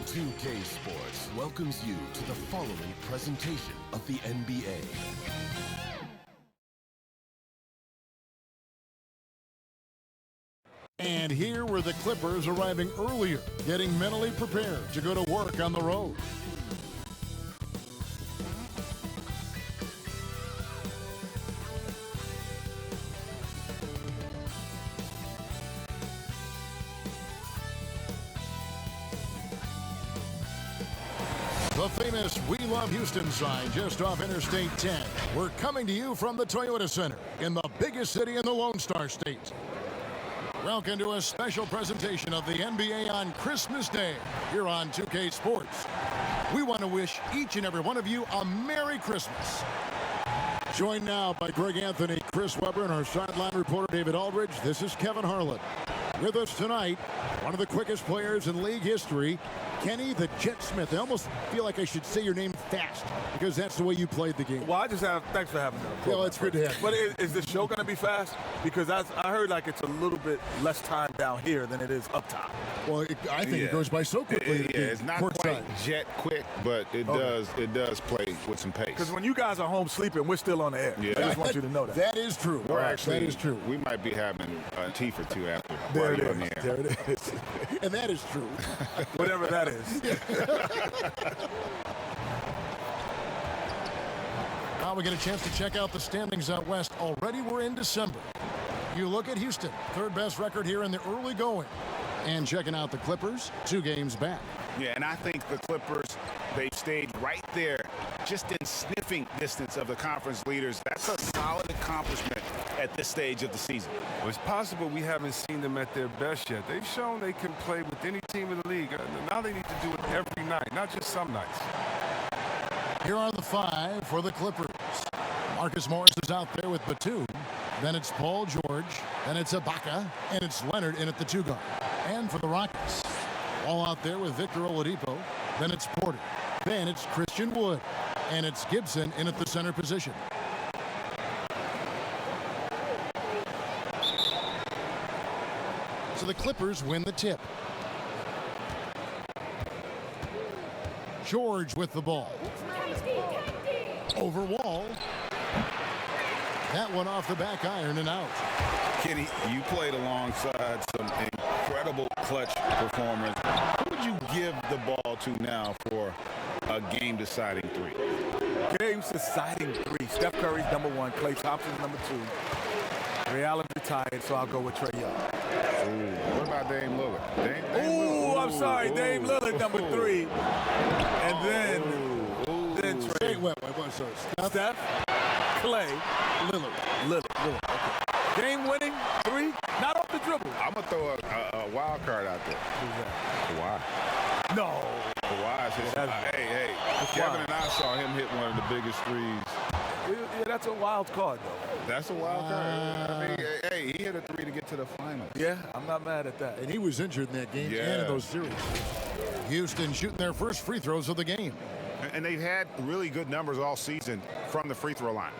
2K Sports welcomes you to the following presentation of the NBA. And here were the Clippers arriving earlier, getting mentally prepared to go to work on the road. The famous We Love Houston sign just off Interstate 10. We're coming to you from the Toyota Center in the biggest city in the Lone Star State. Welcome to a special presentation of the NBA on Christmas Day here on 2K Sports. We want to wish each and every one of you a Merry Christmas. Joined now by Greg Anthony, Chris Webber, and our sideline reporter David Aldridge. This is Kevin Harlan. With us tonight, one of the quickest players in league history, Kenny the Jet Smith. I almost feel like I should say your name fast because that's the way you played the game. Well, thanks for having me. Well, it's good to have you. But is the show going to be fast? Because I heard like it's a little bit less time down here than it is up top. Well, I think it goes by so quickly. It's not quite jet quick, but it does play with some pace. Because when you guys are home sleeping, we're still on the air. Yeah. I just want you to know that. That is true. That is true. We might be having a teeth or two after. There it is. There it is. And that is true. Whatever that is. Now we get a chance to check out the standings out west. Already we're in December. You look at Houston, third best record here in the early going. And checking out the Clippers, 2 games back. Yeah, and I think the Clippers, they've stayed right there, just in sniffing distance of the conference leaders. That's a solid accomplishment at this stage of the season. Well, it's possible we haven't seen them at their best yet. They've shown they can play with any team in the league. Now they need to do it every night, not just some nights. Here are the 5 for the Clippers. Marcus Morris is out there with Batum. Then it's Paul George. Then it's Ibaka. And it's Leonard in at the 2 guard. And for the Rockets, all out there with Victor Oladipo. Then it's Porter. Then it's Christian Wood. And it's Gibson in at the center position. So the Clippers win the tip. George with the ball. Over Wall. That one off the back iron and out. Kenny, you played alongside some incredible clutch performers. Who would you give the ball to now for a game-deciding 3? Game-deciding 3. Steph Curry's number 1. Klay Thompson's number 2. Ray Allen retired, so I'll go with Trae Young. What about Dame Lillard? I'm sorry. Dame Lillard, number 3. And then Trae. Wait, Steph, Klay, Lillard. Okay. Game-winning 3, not off the dribble. I'm going to throw a wild card out there. Who's that? Kawhi. No. Kawhi. Hey. Kevin and I saw him hit one of the biggest threes. Yeah, that's a wild card, though. That's a wild card. I mean, hey, he hit a 3 to get to the finals. Yeah, I'm not mad at that. And he was injured in that game and in those series. Houston shooting their first free throws of the game. And they've had really good numbers all season from the free throw line.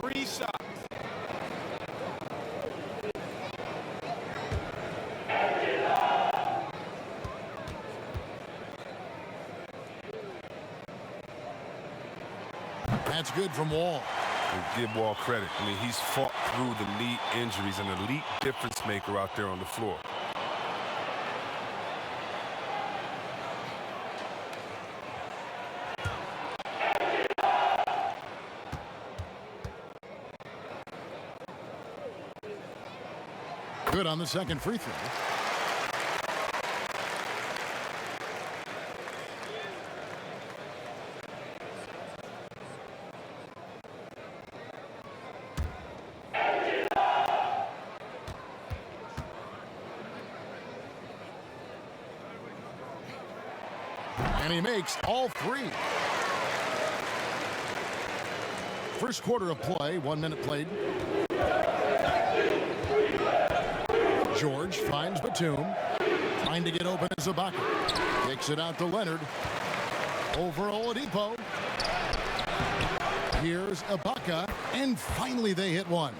Three shots. That's good from Wall. Give Wall credit. I mean, he's fought through the knee injuries, an elite difference maker out there on the floor. Good on the second free throw. And he makes all 3. First quarter of play, 1 minute played. George finds Batum. Trying to get open as Ibaka. Kicks it out to Leonard. Over Oladipo. Here's Ibaka, and finally they hit one.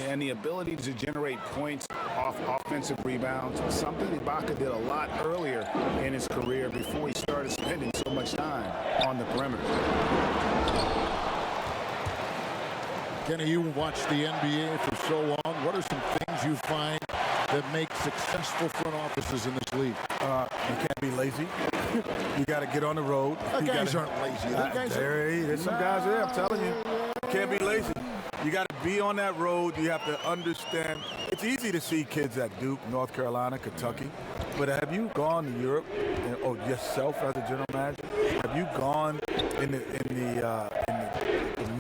And the ability to generate points off offensive rebounds, something Ibaka did a lot earlier in his career before he started spending so much time on the perimeter. Kenny, you watched the NBA for so long. What are some things you find that make successful front offices in this league? You can't be lazy. You got to get on the road. Guys aren't lazy. There's some guys there, I'm telling you. You can't be lazy. You got to be on that road. You have to understand. It's easy to see kids at Duke, North Carolina, Kentucky. But have you gone to Europe, or yourself as a general manager? Have you gone in the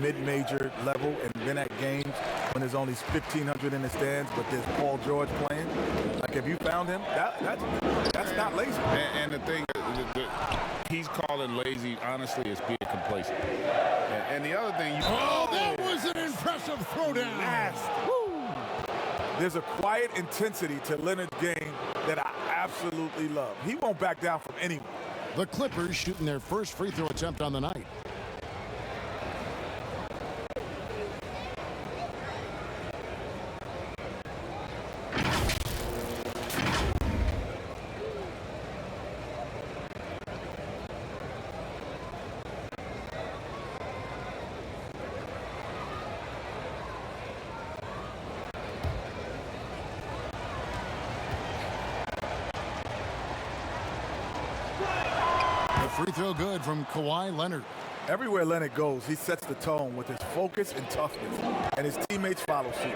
mid-major level and been at games when there's only 1,500 in the stands, but there's Paul George playing? Like, have you found him? That's not lazy. And the thing he's calling lazy, honestly, is being complacent. And the other thing, that was an impressive throwdown. There's a quiet intensity to Leonard's game that I absolutely love. He won't back down from anyone. The Clippers shooting their first free throw attempt on the night. Free throw good from Kawhi Leonard. Everywhere Leonard goes, he sets the tone with his focus and toughness, and his teammates follow suit.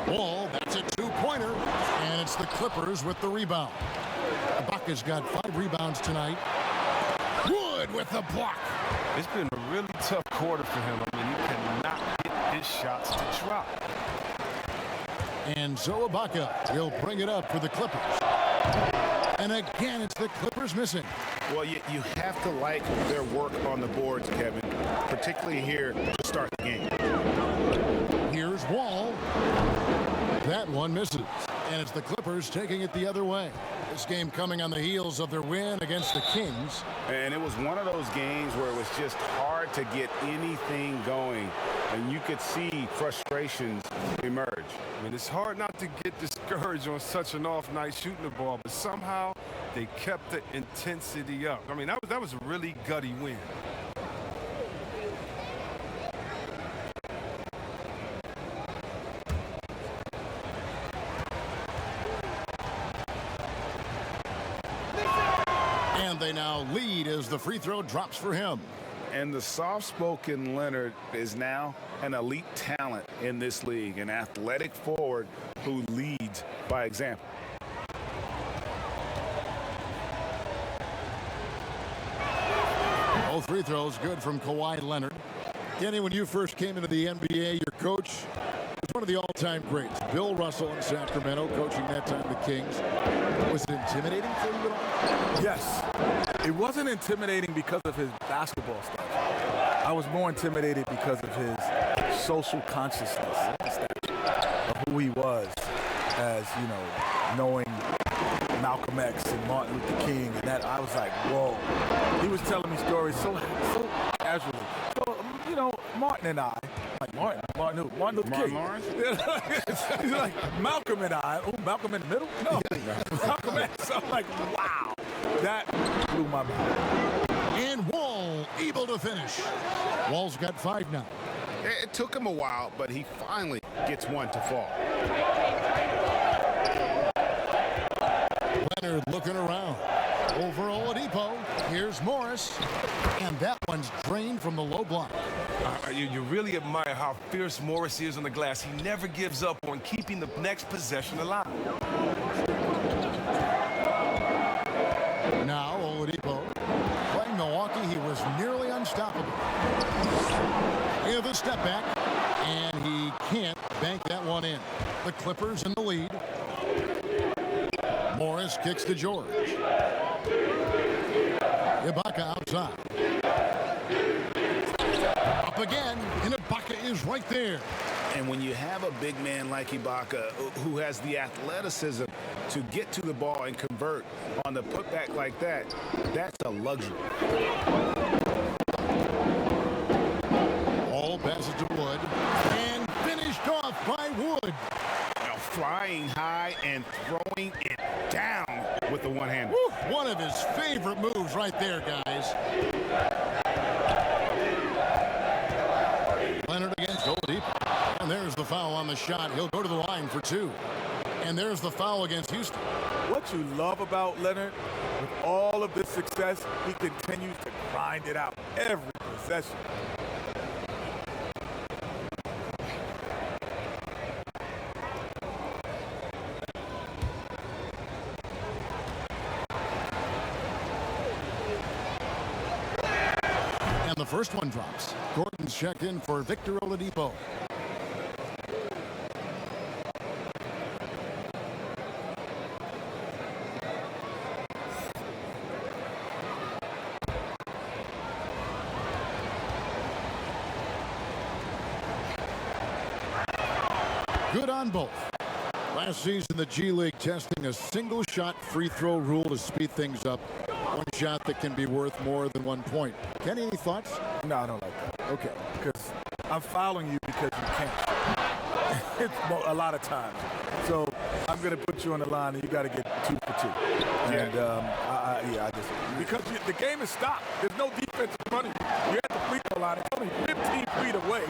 Wall, that's a two-pointer, and it's the Clippers with the rebound. Ibaka's got 5 rebounds tonight. Wood with the block. It's been a really tough quarter for him. I mean, he cannot hit his shots to drop. And so Ibaka will bring it up for the Clippers. And again, it's the Clippers missing. well, you have to like their work on the boards, Kevin, particularly here to start the game. Here's Wall. That one misses. And it's the Clippers taking it the other way. This game coming on the heels of their win against the Kings. And it was one of those games where it was just hard to get anything going. And you could see frustrations emerge. I mean, it's hard not to get discouraged on such an off night shooting the ball, but somehow they kept the intensity up. I mean, that was a really gutty win. And they now lead as the free throw drops for him. And the soft-spoken Leonard is now an elite talent in this league, an athletic forward who leads by example. Both free throws good from Kawhi Leonard. Kenny, when you first came into the NBA, your coach was one of the all-time greats. Bill Russell in Sacramento, coaching that time the Kings. Was it intimidating for you at all? Yes. It wasn't intimidating because of his basketball stuff. I was more intimidated because of his social consciousness of who he was as, you know, knowing Malcolm X and Martin Luther King, and that I was like, whoa. He was telling me stories so casually. So, you know, Martin and I, like Martin Luther King. Lawrence? He's like, Malcolm and I, oh, Malcolm in the middle? No, Malcolm X. I'm like, wow. That blew my mind. And Wall able to finish. Wall's got 5 now. It took him a while, but he finally gets one to fall. Leonard looking around. Over Oladipo. Here's Morris. And that one's drained from the low block. You really admire how fierce Morris is on the glass. He never gives up on keeping the next possession alive. Now Oladipo. Playing Milwaukee, he was nearly unstoppable. Here's the step back. And he can't bank that one in. The Clippers in the lead. Morris kicks to George. Ibaka outside. Up again, and Ibaka is right there. And when you have a big man like Ibaka who has the athleticism to get to the ball and convert on the putback like that, that's a luxury. All passes to Wood and finished off by Wood. Now flying high and throwing it down with the one-hander. One of his favorite moves right there, guys. Leonard against Oladipo. And there's the foul on the shot. He'll go to the line for 2. And there's the foul against Houston. What you love about Leonard, with all of this success, he continues to grind it out every possession. And the first one drops. Gordon's checked in for Victor Oladipo. Good on both. Last season, the G League testing a single-shot free throw rule to speed things up. One shot that can be worth more than 1 point. Kenny, any thoughts? No, I don't like that. Okay. Because I'm fouling you because you can't. It's a lot of times. So I'm going to put you on the line, and you got to get 2 for 2. And I just because the game is stopped. There's no defense in front of you. You're at the free throw line. It's only 15 feet away.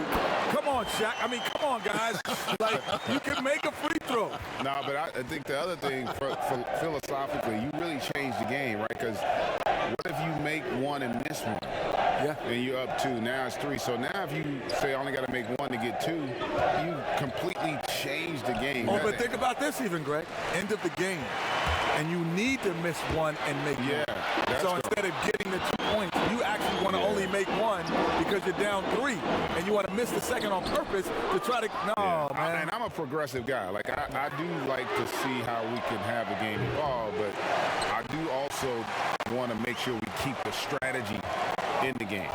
Come on, Shaq. I mean, come on, guys. Like, you can make a free throw. No, but I think the other thing, philosophically, you really changed the game, right? Because what if you make one and miss one? Yeah. And you're up 2. Now it's 3. So now if you say I only got to make 1 to get 2, you completely changed the game. Oh, but think about this even, Greg. End of the game. And you need to miss 1 and make 1. So instead of getting the 2 points, you actually want to only make 1 because you're down 3. And you want to miss the second on purpose to try to... No, man. And I'm a progressive guy. Like, I do like to see how we can have the game evolve, but I do also want to make sure we keep the strategy in the game.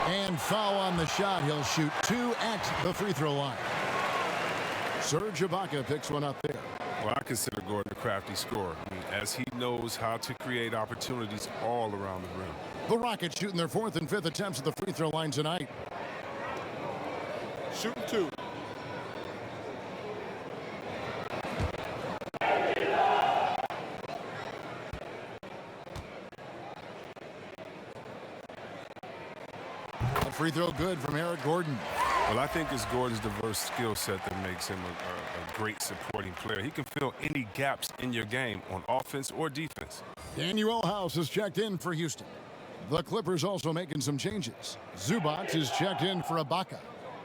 And foul on the shot. He'll shoot 2 at the free throw line. Serge Ibaka picks one up there. Well, I consider Gordon a crafty scorer, as he knows how to create opportunities all around the rim. The Rockets shooting their 4th and 5th attempts at the free throw line tonight. Shooting 2. A free throw good from Eric Gordon. Well, I think it's Gordon's diverse skill set that makes him a great supporting player. He can fill any gaps in your game on offense or defense. Daniel House is checked in for Houston. The Clippers also making some changes. Zubac is checked in for Ibaka.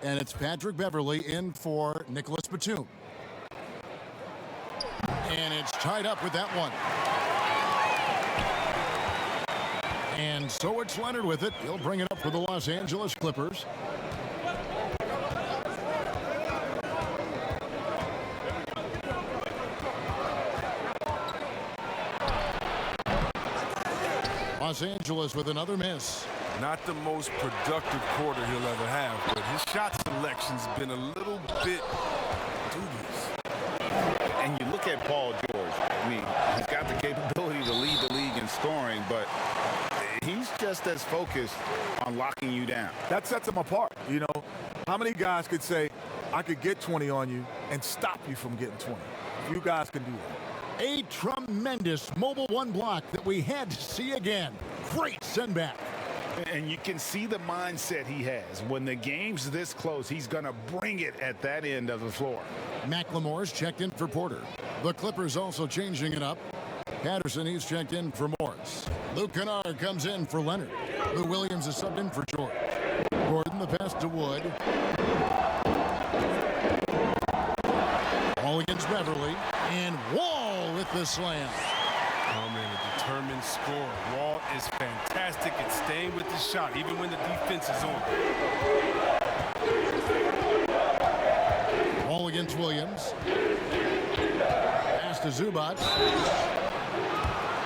And it's Patrick Beverley in for Nicholas Batum. And it's tied up with that one. And so it's Leonard with it. He'll bring it up for the Los Angeles Clippers. Los Angeles with another miss. Not the most productive quarter he'll ever have, but his shot selection's been a little bit dubious. And you look at Paul George. I mean, he's got the capability to lead the league in scoring, but he's just as focused on locking you down. That sets him apart. You know, how many guys could say, I could get 20 on you and stop you from getting 20? You guys can do that. A tremendous mobile 1 block that we had to see again. Great send back. And you can see the mindset he has. When the game's this close, he's going to bring it at that end of the floor. McLemore's checked in for Porter. The Clippers also changing it up. Patterson, he's checked in for Morris. Luke Kennard comes in for Leonard. Lou Williams is subbed in for George. Gordon, the pass to Wood. Wall against Beverly. And Wall with the slam. Oh, man, a determined scorer. Wall is fantastic at staying with the shot, even when the defense is on. Wall against Williams. Pass to Zubac.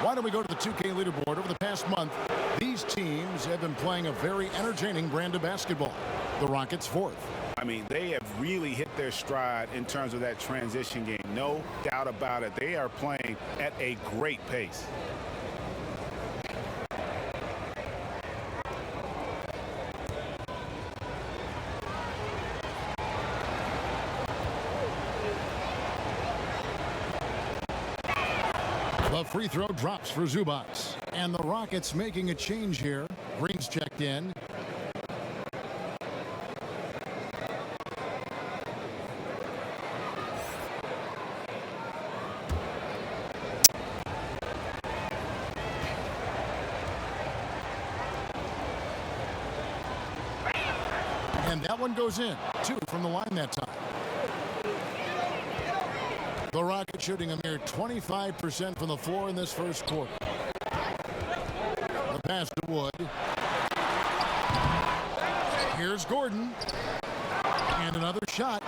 Why don't we go to the 2K leaderboard over the past month? These teams have been playing a very entertaining brand of basketball. The Rockets fourth. I mean, they have really hit their stride in terms of that transition game. No doubt about it. They are playing at a great pace. The free throw drops for Zubac. And the Rockets making a change here. Green's checked in. And that one goes in. 2 from the line that time. The Rockets shooting a mere 25% from the floor in this first quarter. The pass to Wood. Here's Gordon. And another shot.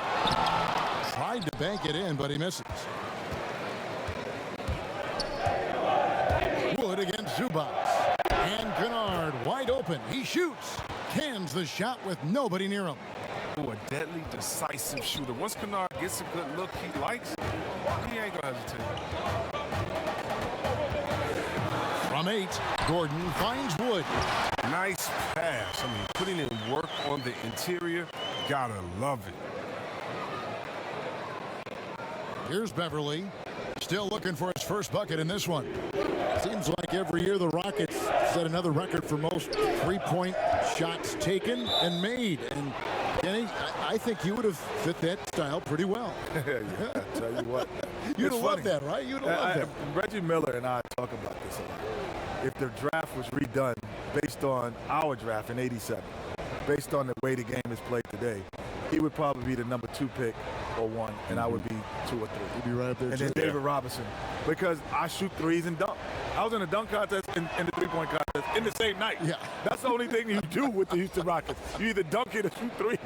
Tried to bank it in, but he misses. Wood against Zubac. And Kennard wide open. He shoots. Cans the shot with nobody near him. Ooh, a deadly, decisive shooter. Once Kennard gets a good look he likes, he ain't gonna hesitate. From 8, Gordon finds Wood. Nice pass. I mean, putting in work on the interior, gotta love it. Here's Beverly. Still looking for his first bucket in this one. Seems like every year the Rockets set another record for most three-point shots taken and made. And Kenny, I think you would have fit that style pretty well. Yeah, I tell you what. You'd It's have loved funny. that, right? You'd have loved that. Reggie Miller and I talk about this a lot. If the draft was redone based on our draft in '87, based on the way the game is played today, he would probably be the number 2 pick or 1, and I would be 2 or 3. You'd be right up there, And too. then David Robinson, because I shoot threes and dunk. I was in a dunk contest and the three-point contest in the same night. Yeah. That's the only thing you do with the Houston Rockets. You either dunk it or shoot threes.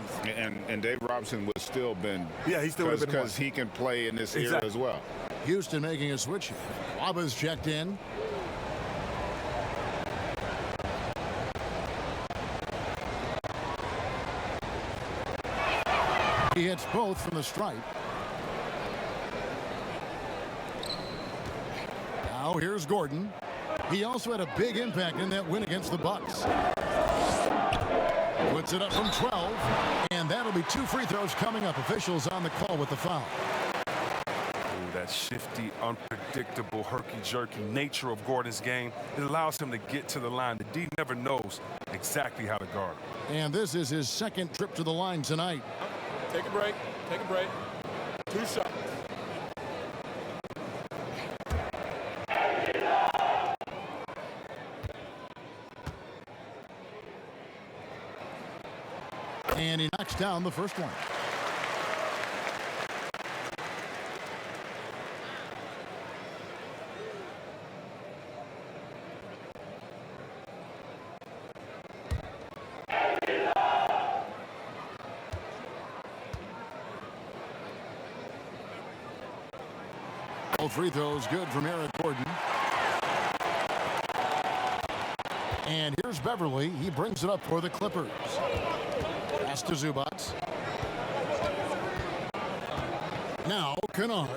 And Dave Robinson would still been. Yeah, he still would have been because he can play in this era Exactly. as well. Houston making a switch. Waba's checked in. He hits both from the stripe. Now here's Gordon. He also had a big impact in that win against the Bucks. Puts it up from 12, and that'll be 2 free throws coming up. Officials on the call with the foul. Ooh, that shifty, unpredictable, herky-jerky nature of Gordon's game, it allows him to get to the line. The D never knows exactly how to guard him. And this is his second trip to the line tonight. Take a break. Take a break. 2 shots. And he knocks down the first one. All free throws good from Eric Gordon. And here's Beverly. He brings it up for the Clippers. Pass to Zubac. Now Kennard.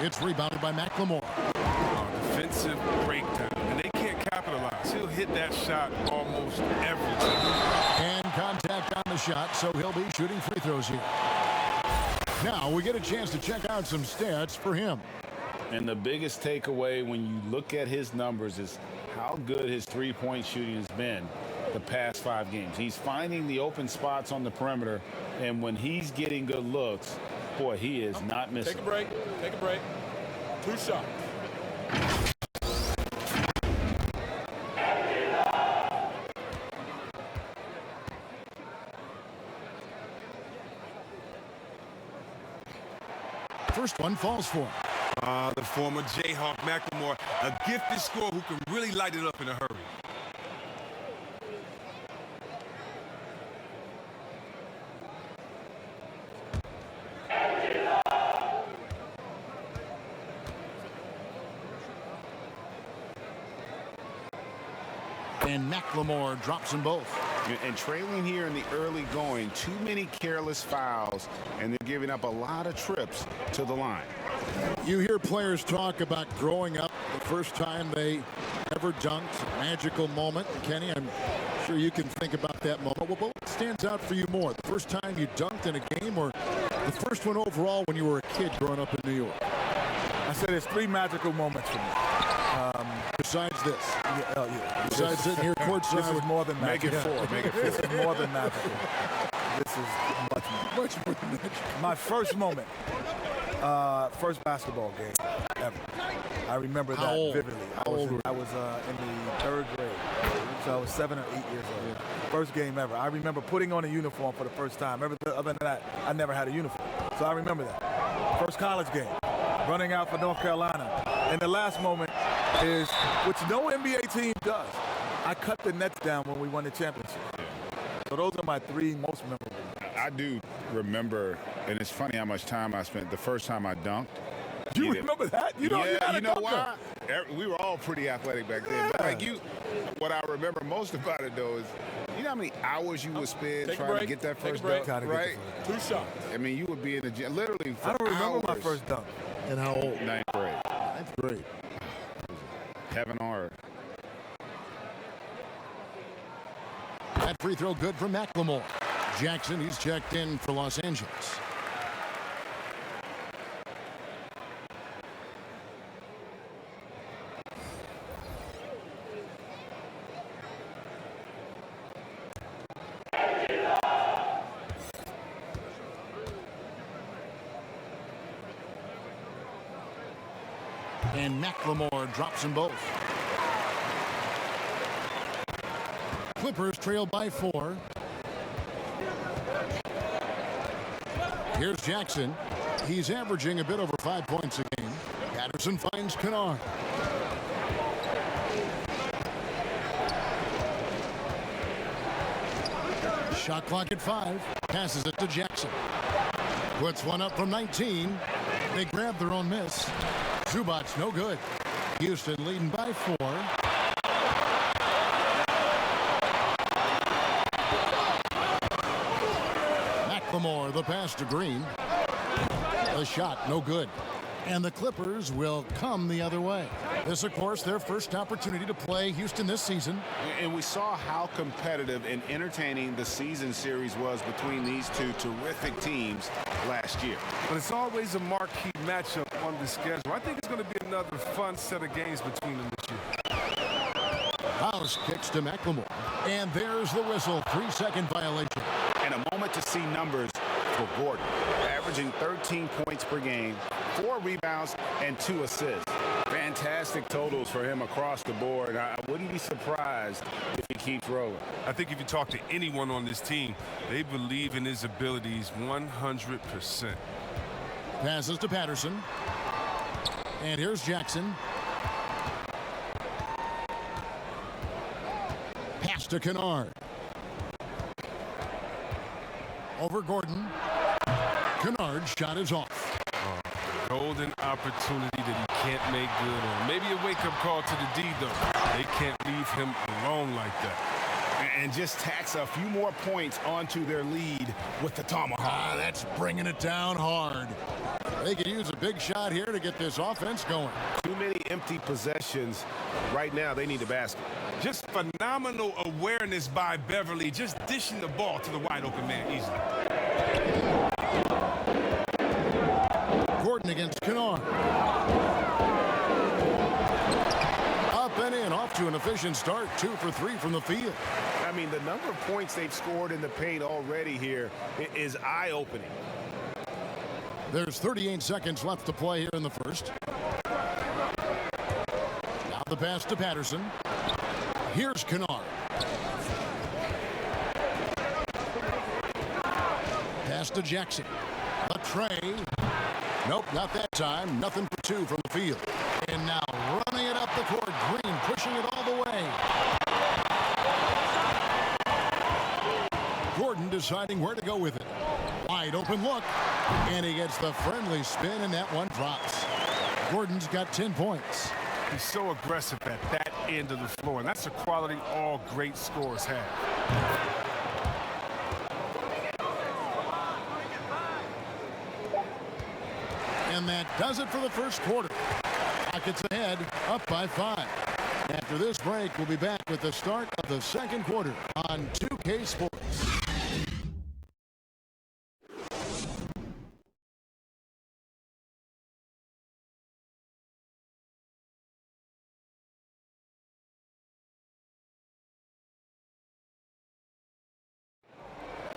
It's rebounded by McLemore. Defensive breakdown, and they can't capitalize. He'll hit that shot almost every time. And contact on the shot, so he'll be shooting free throws here. Now we get a chance to check out some stats for him. And the biggest takeaway when you look at his numbers is how good his three-point shooting has been the past 5 games. He's finding the open spots on the perimeter, and when he's getting good looks, boy, he is not missing. Take a break. Take a break. 2 shots. First one falls for him. The former Jayhawk McLemore, a gifted scorer who can really light it up in a hurry. And McLemore drops them both. And trailing here in the early going, too many careless fouls, and they're giving up a lot of trips to the line. You hear players talk about growing up the first time they ever dunked, magical moment. Kenny, I'm sure you can think about that moment. Well, what stands out for you more, the first time you dunked in a game or the first one overall when you were a kid growing up in New York? I said there's 3 magical moments for me. Besides this? Yeah. Besides sitting here courtside? This is more than magical. Make it 4. This is more than magical. This is much more than magical. My first moment, first basketball game ever. I remember that vividly. I was in the 3rd grade, so I was 7 or 8 years old. Yeah. First game ever. I remember putting on a uniform for the first time. Everything other than that, I never had a uniform. So I remember that. First college game, running out for North Carolina. And the last moment is, which no NBA team does, I cut the nets down when we won the championship. So those are my 3 most memorable. I do remember, and it's funny how much time I spent the first time I dunked. You remember that? You know why? We were all pretty athletic back then. But like what I remember most about it though is, you know how many hours you would spend trying to get that first dunk, right? 2 shots. I mean, you would be in the gym literally for I don't remember hours. my first dunk. And how old? 9th grade. 9th grade. Heaven on earth. That free throw good for McLemore. Jackson, he's checked in for Los Angeles. And McLemore drops them both. Clippers trail by 4. Here's Jackson. He's averaging a bit over 5 points a game. Patterson finds Kennard. Shot clock at 5. Passes it to Jackson. Puts one up from 19. They grab their own miss. Zubac's no good. Houston leading by 4. McLemore, the pass to Green. The shot, no good. And the Clippers will come the other way. This, of course, their first opportunity to play Houston this season. And we saw how competitive and entertaining the season series was between these 2 terrific teams last year. But it's always a marquee matchup on the schedule. I think it's going to be another fun set of games between them this year. House kicks to McLemore. And there's the whistle. 3-second violation. And a moment to see numbers for Gordon. Averaging 13 points per game, 4 rebounds, and 2 assists. Fantastic totals for him across the board. I wouldn't be surprised if he keeps rolling. I think if you talk to anyone on this team, they believe in his abilities 100%. Passes to Patterson. And here's Jackson. Pass to Kennard. Over Gordon. Kennard's shot is off. Golden opportunity that he can't make good on. Maybe a wake-up call to the D, though. They can't leave him alone like that. And just tacks a few more points onto their lead with the tomahawk. That's bringing it down hard. They could use a big shot here to get this offense going. Too many empty possessions. Right now, they need a basket. Just phenomenal awareness by Beverly, just dishing the ball to the wide-open man easily. Gordon against Kennard. Up and in, off to an efficient start. 2 for 3 from the field. I mean, the number of points they've scored in the paint already here is eye-opening. There's 38 seconds left to play here in the first. Now the pass to Patterson. Here's Kennard. Pass to Jackson. A tray. Nope, not that time. Nothing for 2 from the field. And now running it up the court. Green pushing it all the way. Gordon deciding where to go with it. Wide open look. And he gets the friendly spin, and that one drops. Gordon's got 10 points. He's so aggressive at that end of the floor, and that's a quality all great scorers have. And that does it for the first quarter. Rockets ahead, up by 5. After this break, we'll be back with the start of the second quarter on 2K Sports.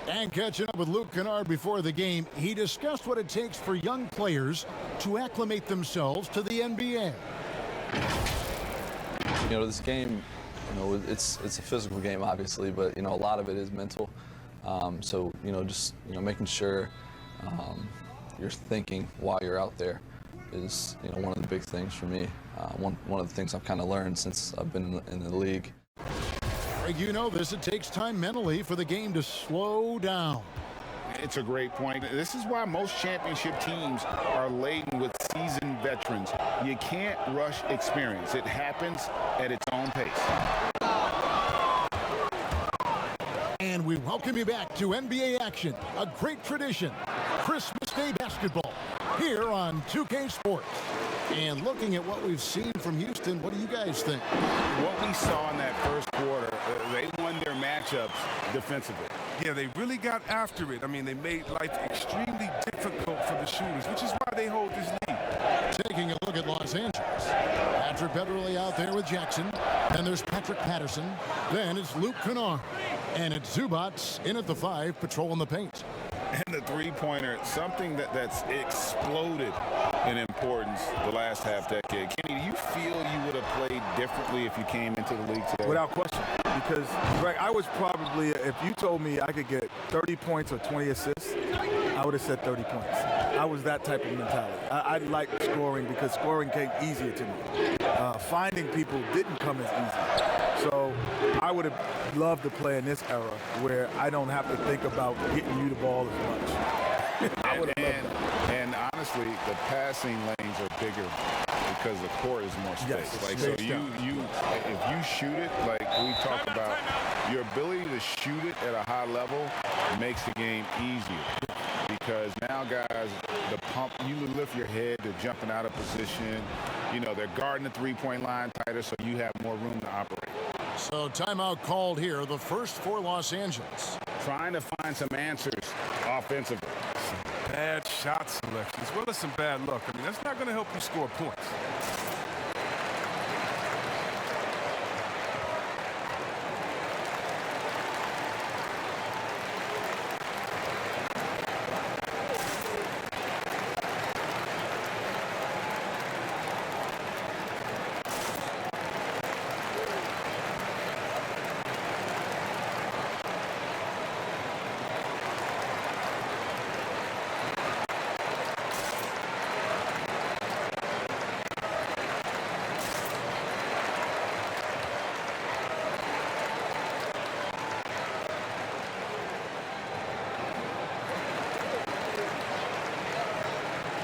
And catching up with Luke Kennard before the game, he discussed what it takes for young players to acclimate themselves to the NBA. You know, this game, you know, it's a physical game, obviously, but, you know, a lot of it is mental. So, you know, just, you know, making sure you're thinking while you're out there is, you know, one of the big things for me. One of the things I've kind of learned since I've been in the league. You know this, it takes time mentally for the game to slow down. It's a great point. This is why most championship teams are laden with seasoned veterans. You can't rush experience. It happens at its own pace. And we welcome you back to NBA action, a great tradition. Christmas Day basketball here on 2K Sports. And looking at what we've seen from Houston, what do you guys think? What we saw in that first quarter, they won their matchups defensively. Yeah, they really got after it. I mean, they made life extremely difficult for the shooters, which is why they hold this lead. Taking a look at Los Angeles. Patrick Beverley out there with Jackson. Then there's Patrick Patterson. Then it's Luke Kennard. And it's Zubats in at the 5, patrolling the paint. And the three-pointer, something that's exploded in importance the last half-decade. Kenny, do you feel you would have played differently if you came into the league today? Without question. Because, Greg, I was probably, if you told me I could get 30 points or 20 assists, I would have said 30 points. I was that type of mentality. I liked scoring because scoring came easier to me. Finding people didn't come as easy. So I would have loved to play in this era where I don't have to think about getting you the ball as much. I would have loved that. And honestly, the passing lanes are bigger because the court is more space. Yes, like so, if you shoot it, like we talked about, your ability to shoot it at a high level makes the game easier. Because now, guys, the pump, you lift your head, they're jumping out of position. You know, they're guarding the three-point line tighter, so you have more room to operate. So timeout called here, the first for Los Angeles. Trying to find some answers offensively. Bad shot selection as well as some bad luck. I mean, that's not going to help you score points.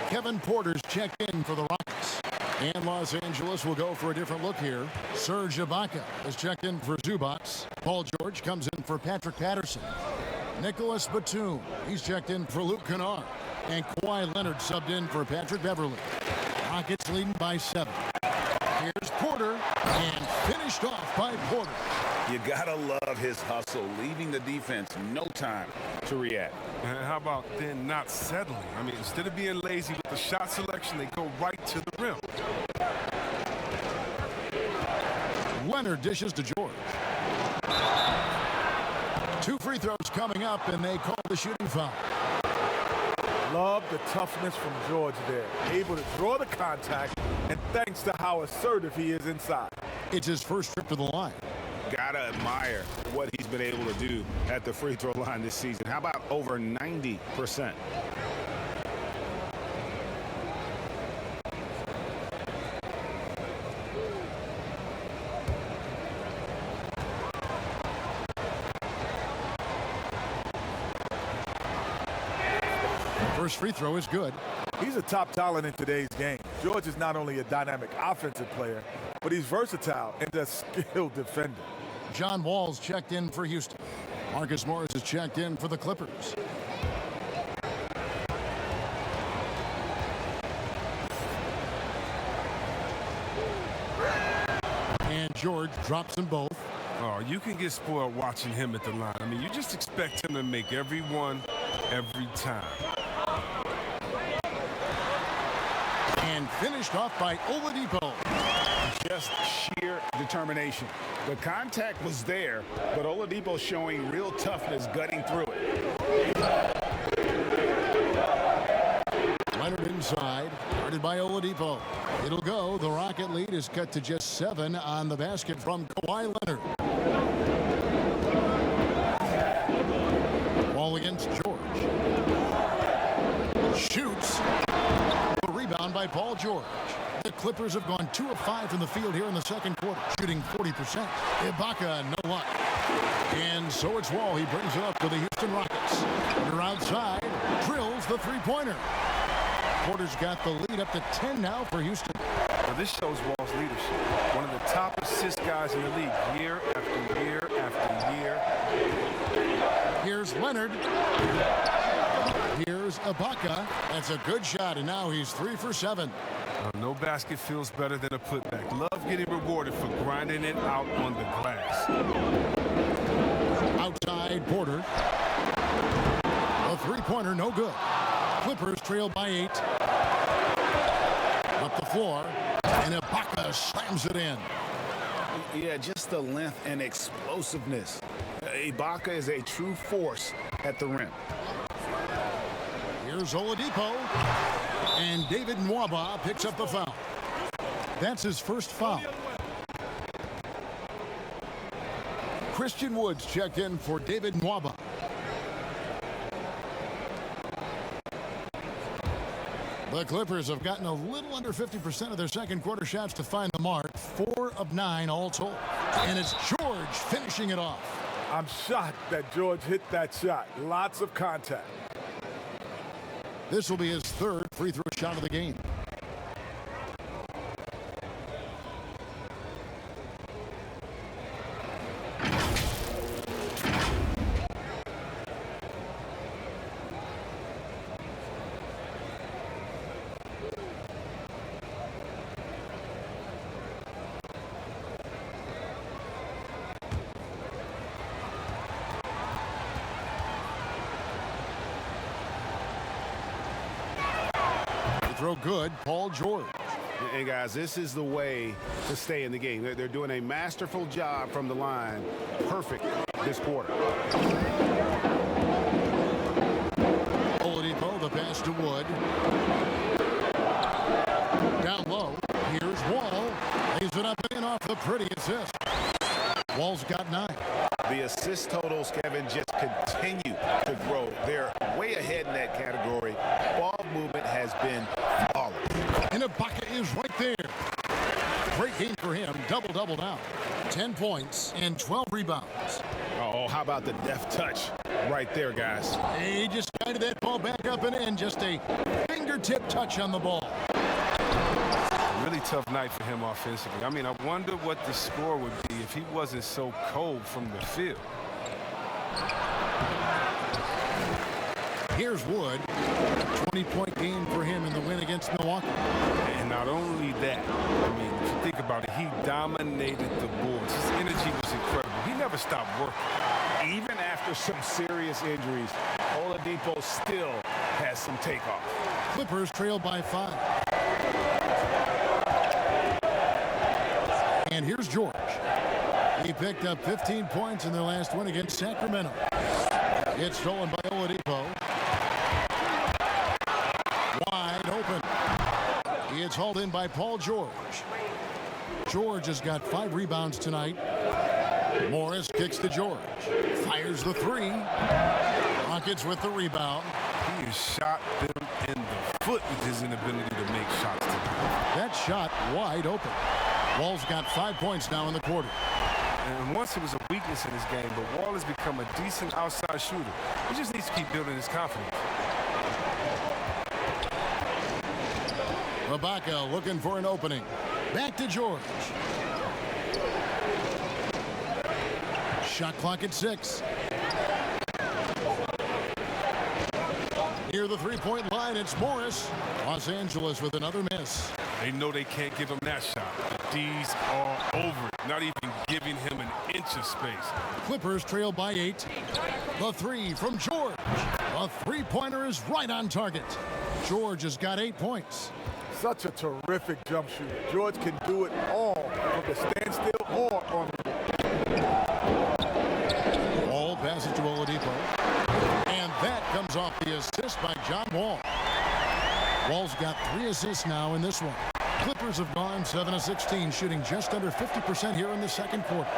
Kevin Porter's checked in for the Rockets. And Los Angeles will go for a different look here. Serge Ibaka is checked in for Zubats. Paul George comes in for Patrick Patterson. Nicholas Batum, he's checked in for Luke Kennard. And Kawhi Leonard subbed in for Patrick Beverley. Rockets leading by 7. Here's Porter, and finished off by Porter. You gotta love his hustle, leaving the defense no time to react. And how about then not settling? I mean, instead of being lazy with the shot selection, they go right to the rim. Leonard dishes to George. 2 free throws coming up, and they call the shooting foul. Love the toughness from George there. Able to draw the contact, and thanks to how assertive he is inside. It's his first trip to the line. Gotta admire what he's been able to do at the free throw line this season. How about over 90%? First free throw is good. He's a top talent in today's game. George is not only a dynamic offensive player, but he's versatile and a skilled defender. John Wall's checked in for Houston. Marcus Morris is checked in for the Clippers. And George drops them both. Oh, you can get spoiled watching him at the line. I mean, you just expect him to make every one, every time. And finished off by Oladipo. Just sheer determination. The contact was there, but Oladipo showing real toughness gutting through it. Leonard inside, guarded by Oladipo. It'll go. The Rocket lead is cut to just 7 on the basket from Kawhi Leonard. Ball against George. Shoots. The rebound by Paul George. The Clippers have gone 2 of 5 from the field here in the second quarter, shooting 40%. Ibaka, no luck. And so it's Wall. He brings it up to the Houston Rockets. They're outside, drills the three-pointer. Porter's got the lead up to 10 now for Houston. Well, this shows Wall's leadership. One of the top assist guys in the league, year after year after year. Here's Leonard. Here's Ibaka. That's a good shot, and now he's 3 for 7. No basket feels better than a putback. Love getting rewarded for grinding it out on the glass. Outside Porter. A three-pointer, no good. Clippers trail by 8. Up the floor, and Ibaka slams it in. Yeah, just the length and explosiveness. Ibaka is a true force at the rim. Here's Oladipo, and David Nwaba picks up the foul. That's his first foul. Christian Woods checked in for David Nwaba. The Clippers have gotten a little under 50% of their second quarter shots to find the mark. 4 of 9 all told. And it's George finishing it off. I'm shocked that George hit that shot. Lots of contact. This will be his 3rd free throw shot of the game. Throw good, Paul George. Hey, guys, this is the way to stay in the game. They're doing a masterful job from the line. Perfect this quarter. Oladipo, the pass to Wood. Down low. Here's Wall. Lays it up and in off the pretty assist. Wall's got 9. The assist totals, Kevin, just continue to grow. They're way ahead in that category. Ball movement has been flawless. And Ibaka is right there. Great game for him. Double-double now. 10 points and 12 rebounds. Oh, how about the deft touch right there, guys? He just guided that ball back up and in. Just a fingertip touch on the ball. Really tough night for him offensively. I mean, I wonder what the score would be if he wasn't so cold from the field. Here's Wood. 20-point game for him in the win against Milwaukee. And not only that, I mean, if you think about it, he dominated the boards. His energy was incredible. He never stopped working. Even after some serious injuries, Oladipo still has some takeoff. Clippers trail by 5. And here's George. He picked up 15 points in their last win against Sacramento. It's stolen by Oladipo. Wide open. It's hauled in by Paul George. George has got 5 rebounds tonight. Morris kicks to George. Fires the 3. Rockets with the rebound. He has shot them in the foot with his inability to make shots tonight. That shot wide open. Wall's got 5 points now in the quarter. And once it was a weakness in his game, but Wall has become a decent outside shooter. He just needs to keep building his confidence. Ibaka looking for an opening. Back to George. Shot clock at 6. Near the three-point line, it's Morris. Los Angeles with another miss. They know they can't give him that shot. The D's are over it, not even giving him an inch of space. Clippers trail by 8. The 3 from George. A three-pointer is right on target. George has got 8 points. Such a terrific jump shooter. George can do it all from the standstill or on the ball. Passes to Oladipo. And that comes off the assist by John Wall. Wall's got 3 assists now in this one. Clippers have gone 7 of 16, shooting just under 50% here in the second quarter.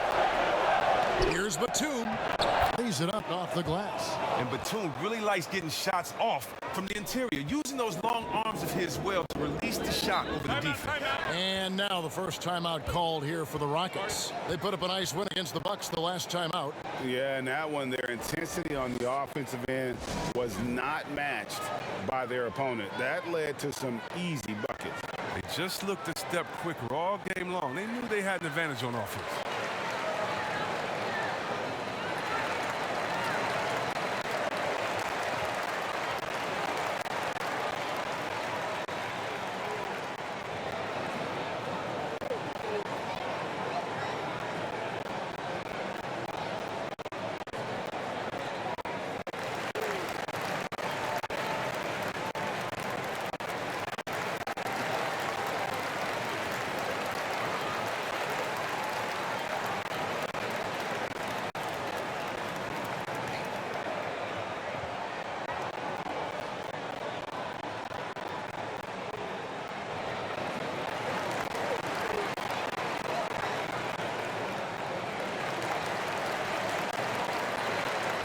Here's Batum. Lays it up off the glass. And Batum really likes getting shots off from the interior, using those long arms of his well to release the shot over the defense. And now the first timeout called here for the Rockets. They put up a nice win against the Bucks the last time out. Yeah, and that one, their intensity on the offensive end was not matched by their opponent. That led to some easy buckets. They just looked a step quicker all game long. They knew they had an advantage on offense.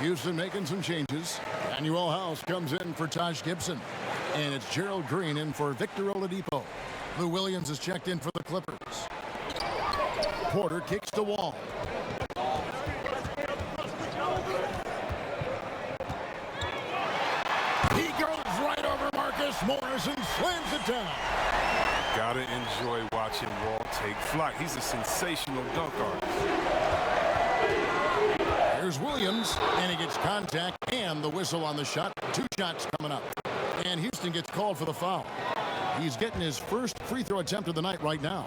Houston making some changes. Manuel House comes in for Taj Gibson. And it's Gerald Green in for Victor Oladipo. Lou Williams is checked in for the Clippers. Porter kicks to Wall. He goes right over Marcus Morris and slams it down. Gotta enjoy watching Wall take flight. He's a sensational dunk artist. Here's Williams, and he gets contact and the whistle on the shot. 2 shots coming up. And Houston gets called for the foul. He's getting his first free throw attempt of the night right now.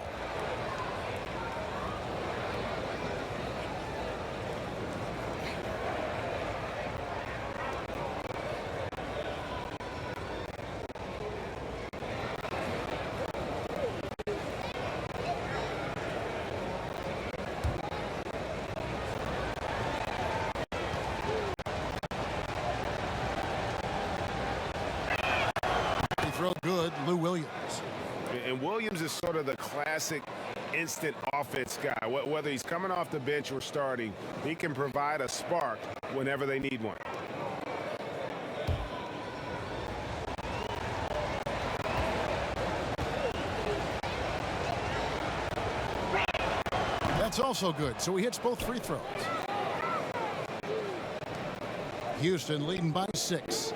Throw good, Lou Williams. And Williams is sort of the classic instant offense guy. Whether he's coming off the bench or starting, he can provide a spark whenever they need one. That's also good, so he hits both free throws. Houston leading by 6.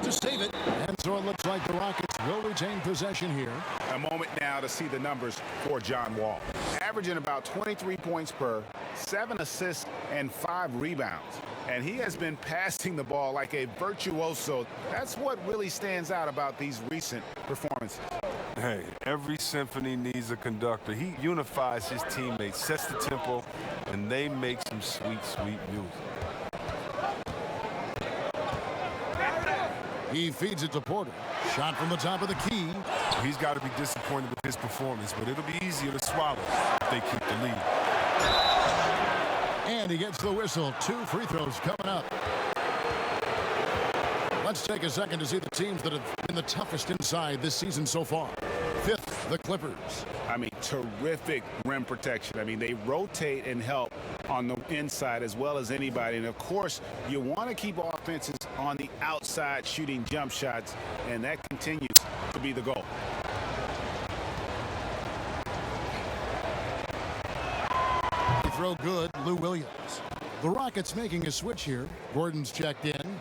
To save it, and so it looks like the Rockets will retain possession here. A moment now to see the numbers for John Wall. Averaging about 23 points per, 7 assists, and 5 rebounds. And he has been passing the ball like a virtuoso. That's what really stands out about these recent performances. Hey, every symphony needs a conductor. He unifies his teammates, sets the tempo, and they make some sweet, sweet music. He feeds it to Porter. Shot from the top of the key. He's got to be disappointed with his performance, but it'll be easier to swallow if they keep the lead. And he gets the whistle. 2 free throws coming up. Let's take a second to see the teams that have been the toughest inside this season so far. 5th, the Clippers. I mean, terrific rim protection. I mean, they rotate and help on the inside as well as anybody. And, of course, you want to keep offenses on the outside shooting jump shots, and that continues to be the goal. Throw good, Lou Williams. The Rockets making a switch here. Gordon's checked in.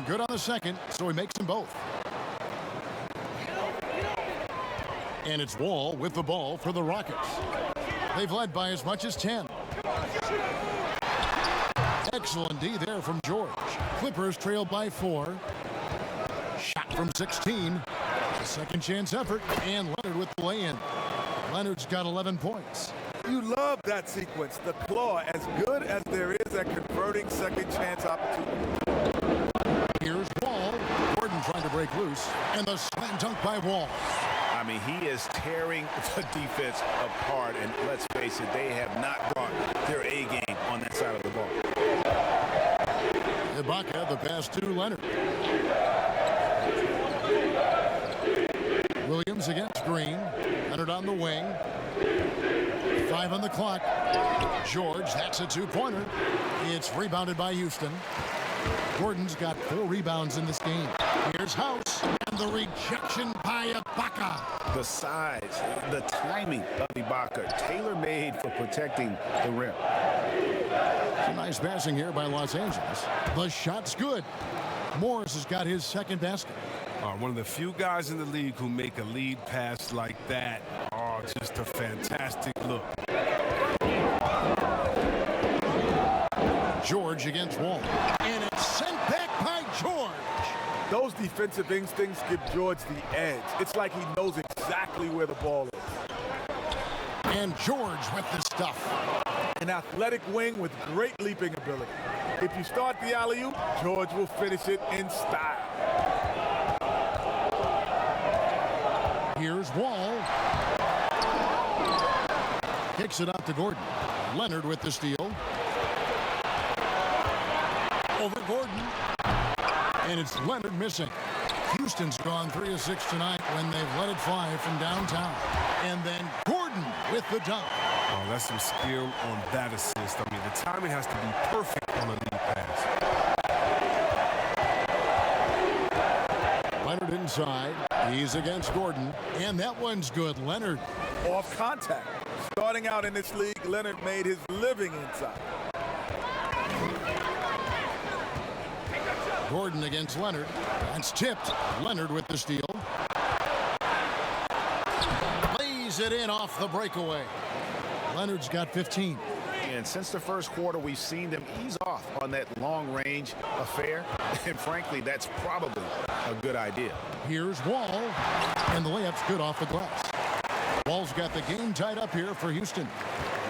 good on the second, so he makes them both. And it's Wall with the ball for the Rockets. They've led by as much as 10. Excellent D there from George. Clippers trail by 4. Shot from 16. A second chance effort, and Leonard with the lay-in. Leonard's got 11 points. You love that sequence. The claw, as good as there is at converting second chance opportunities. Here's Wall. Gordon trying to break loose, and the slam dunk by Wall. I mean, he is tearing the defense apart, and let's face it, they have not brought their A game on that side of the ball. Ibaka, the pass to Leonard. Williams against Green. Leonard on the wing. 5 on the clock. George, that's a two-pointer. It's rebounded by Houston. Gordon's got 4 rebounds in this game. Here's House, and the rejection by Ibaka. The size, the timing of Ibaka, tailor-made for protecting the rim. Some nice passing here by Los Angeles. The shot's good. Morris has got his second basket. One of the few guys in the league who make a lead pass like that. Oh, just a fantastic look. George against Wall. And it's sent back by George. Those defensive instincts give George the edge. It's like he knows exactly where the ball is. And George with the stuff. An athletic wing with great leaping ability. If you start the alley-oop, George will finish it in style. Here's Wall. Kicks it out to Gordon. Leonard with the steal. Over Gordon. And it's Leonard missing. Houston's gone 3 of 6 tonight when they've led it 5 from downtown. And then Gordon with the dunk. Oh, that's some skill on that assist. I mean, the timing has to be perfect on a lead pass. Leonard inside. He's against Gordon. And that one's good. Leonard. Off contact. Starting out in this league, Leonard made his living inside. Gordon against Leonard. That's tipped. Leonard with the steal. Lays it in off the breakaway. Leonard's got 15. And since the first quarter, we've seen them ease off on that long-range affair. And frankly, that's probably a good idea. Here's Wall. And the layup's good off the glass. Wall's got the game tied up here for Houston.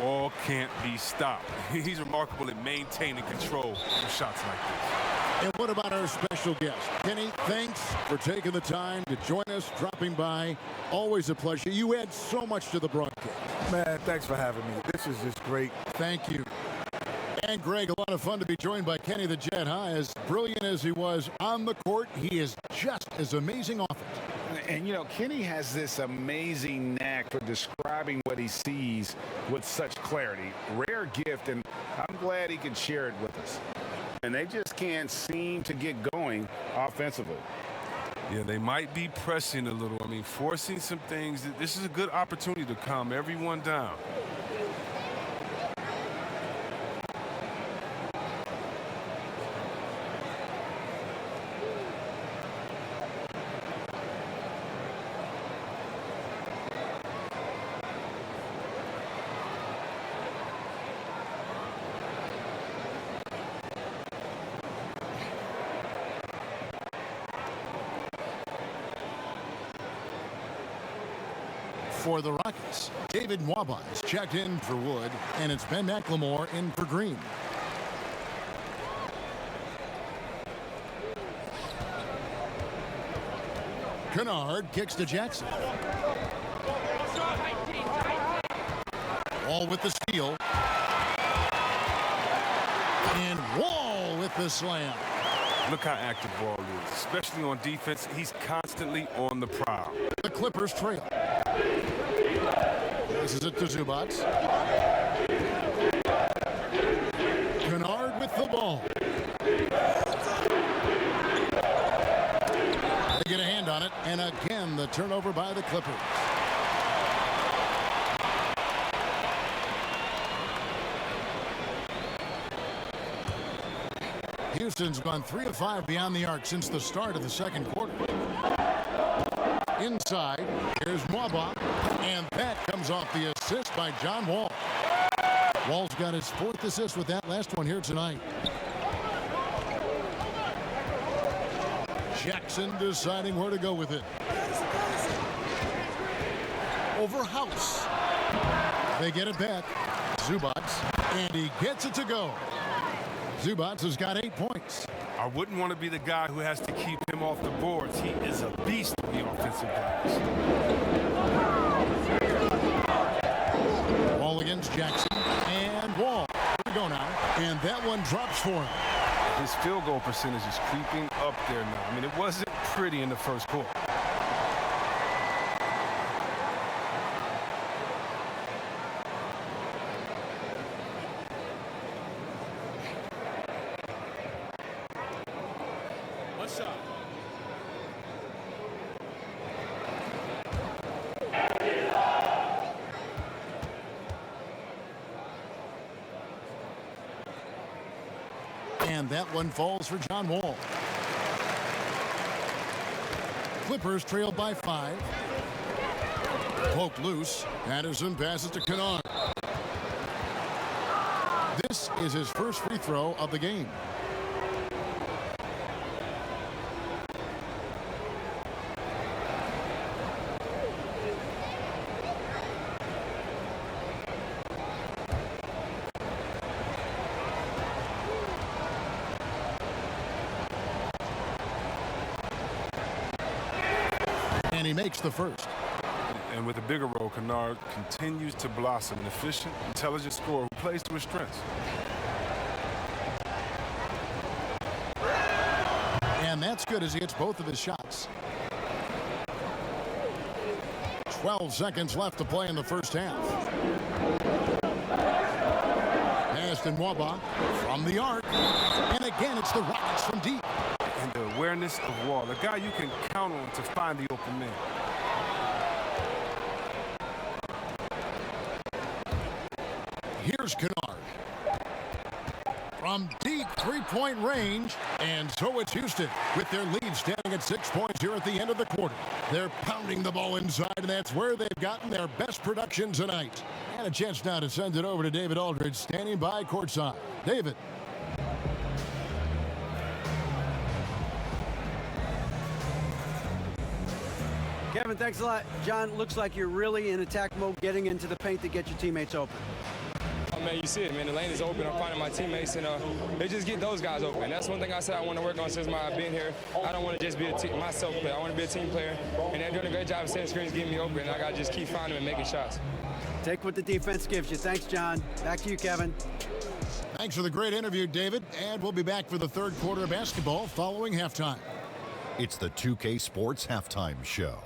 Wall can't be stopped. He's remarkable at maintaining control of shots like this. And what about our special guest? Kenny, thanks for taking the time to join us, dropping by. Always a pleasure. You add so much to the broadcast. Man, thanks for having me. This is just great. Thank you. And Greg, a lot of fun to be joined by Kenny the Jet, huh? As brilliant as he was on the court, he is just as amazing off it. And, you know, Kenny has this amazing knack for describing what he sees with such clarity. Rare gift, and I'm glad he can share it with us. And they just can't seem to get going offensively. Yeah, they might be pressing a little. I mean, forcing some things. This is a good opportunity to calm everyone down. For the Rockets, David Nwabai's checked in for Wood, and it's Ben McLemore in for Green. Kennard kicks to Jackson. Wall with the steal. And Wall with the slam. Look how active Wall is, especially on defense. He's constantly on the prowl. The Clippers trail. This is it to Zubac. Kennard with the ball. They get a hand on it, and again the turnover by the Clippers. Houston's gone 3 of 5 beyond the arc since the start of the second quarter. Inside, here's Mwaba, and that comes off the assist by John Wall. Wall's got his 4th assist with that last one here tonight. Jackson deciding where to go with it. Over House. They get it back. Zubats, and he gets it to go. Zubats has got 8 points. I wouldn't want to be the guy who has to keep him off the boards. He is a beast on the offensive glass. Wall against Jackson, and Wall. Here we go now, and that one drops for him. His field goal percentage is creeping up there now. I mean, it wasn't pretty in the first quarter. And that one falls for John Wall. Clippers trail by 5. Poked loose. Anderson passes to Kennard. This is his first free throw of the game. And he makes the first. And with a bigger role, Kennard continues to blossom, an efficient, intelligent scorer who plays to his strengths. And that's good as he hits both of his shots. 12 seconds left to play in the first half. Aston Mwaba from the arc. And again, it's the Rockets from deep. And the awareness of Wall, a guy you can count on to find the open man. Here's Kennard. From deep three-point range, and so it's Houston with their lead standing at 6 points here at the end of the quarter. They're pounding the ball inside, and that's where they've gotten their best production tonight. And a chance now to send it over to David Aldridge, standing by courtside. David. Kevin, thanks a lot. John, looks like you're really in attack mode, getting into the paint to get your teammates open. Oh, man, you see it, man. The lane is open. I'm finding my teammates, and they just get those guys open. That's one thing I said I want to work on since I've been here. I don't want to just be a myself player. I want to be a team player, and they're doing a great job of setting screens, getting me open, and I got to just keep finding them and making shots. Take what the defense gives you. Thanks, John. Back to you, Kevin. Thanks for the great interview, David. And we'll be back for the third quarter of basketball following halftime. It's the 2K Sports Halftime Show.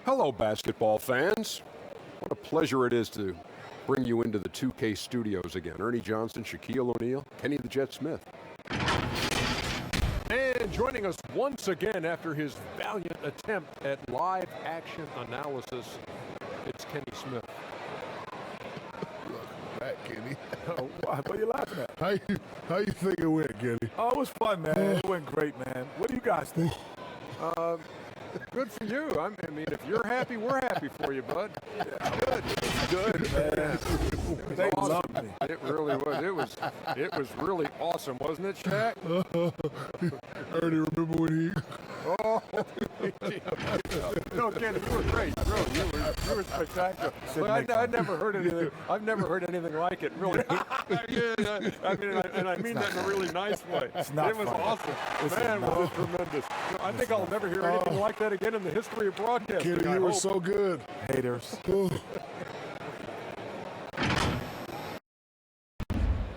Hello, basketball fans. What a pleasure it is to bring you into the 2K studios again. Ernie Johnson, Shaquille O'Neal, Kenny the Jet Smith. And joining us once again after his valiant attempt at live action analysis, it's Kenny Smith. Back, Kenny. What are you laughing at? How you think it went, Kenny? Oh, it was fun, man. It went great, man. What do you guys think? Good for you. I mean, if you're happy, we're happy for you, bud. Yeah, good, man. They awesome. loved me. It really was. It was really awesome, wasn't it, Shaq? Ernie, remember when he? Oh, no, Kenny, you were great. Really, you were spectacular. Look, I've never heard anything. I've never heard anything like it. Really. I mean that in a really nice way. It was awesome. Man, was it tremendous. I think I'll never hear anything like that again in the history of broadcasting. Kenny, you were so good. Haters.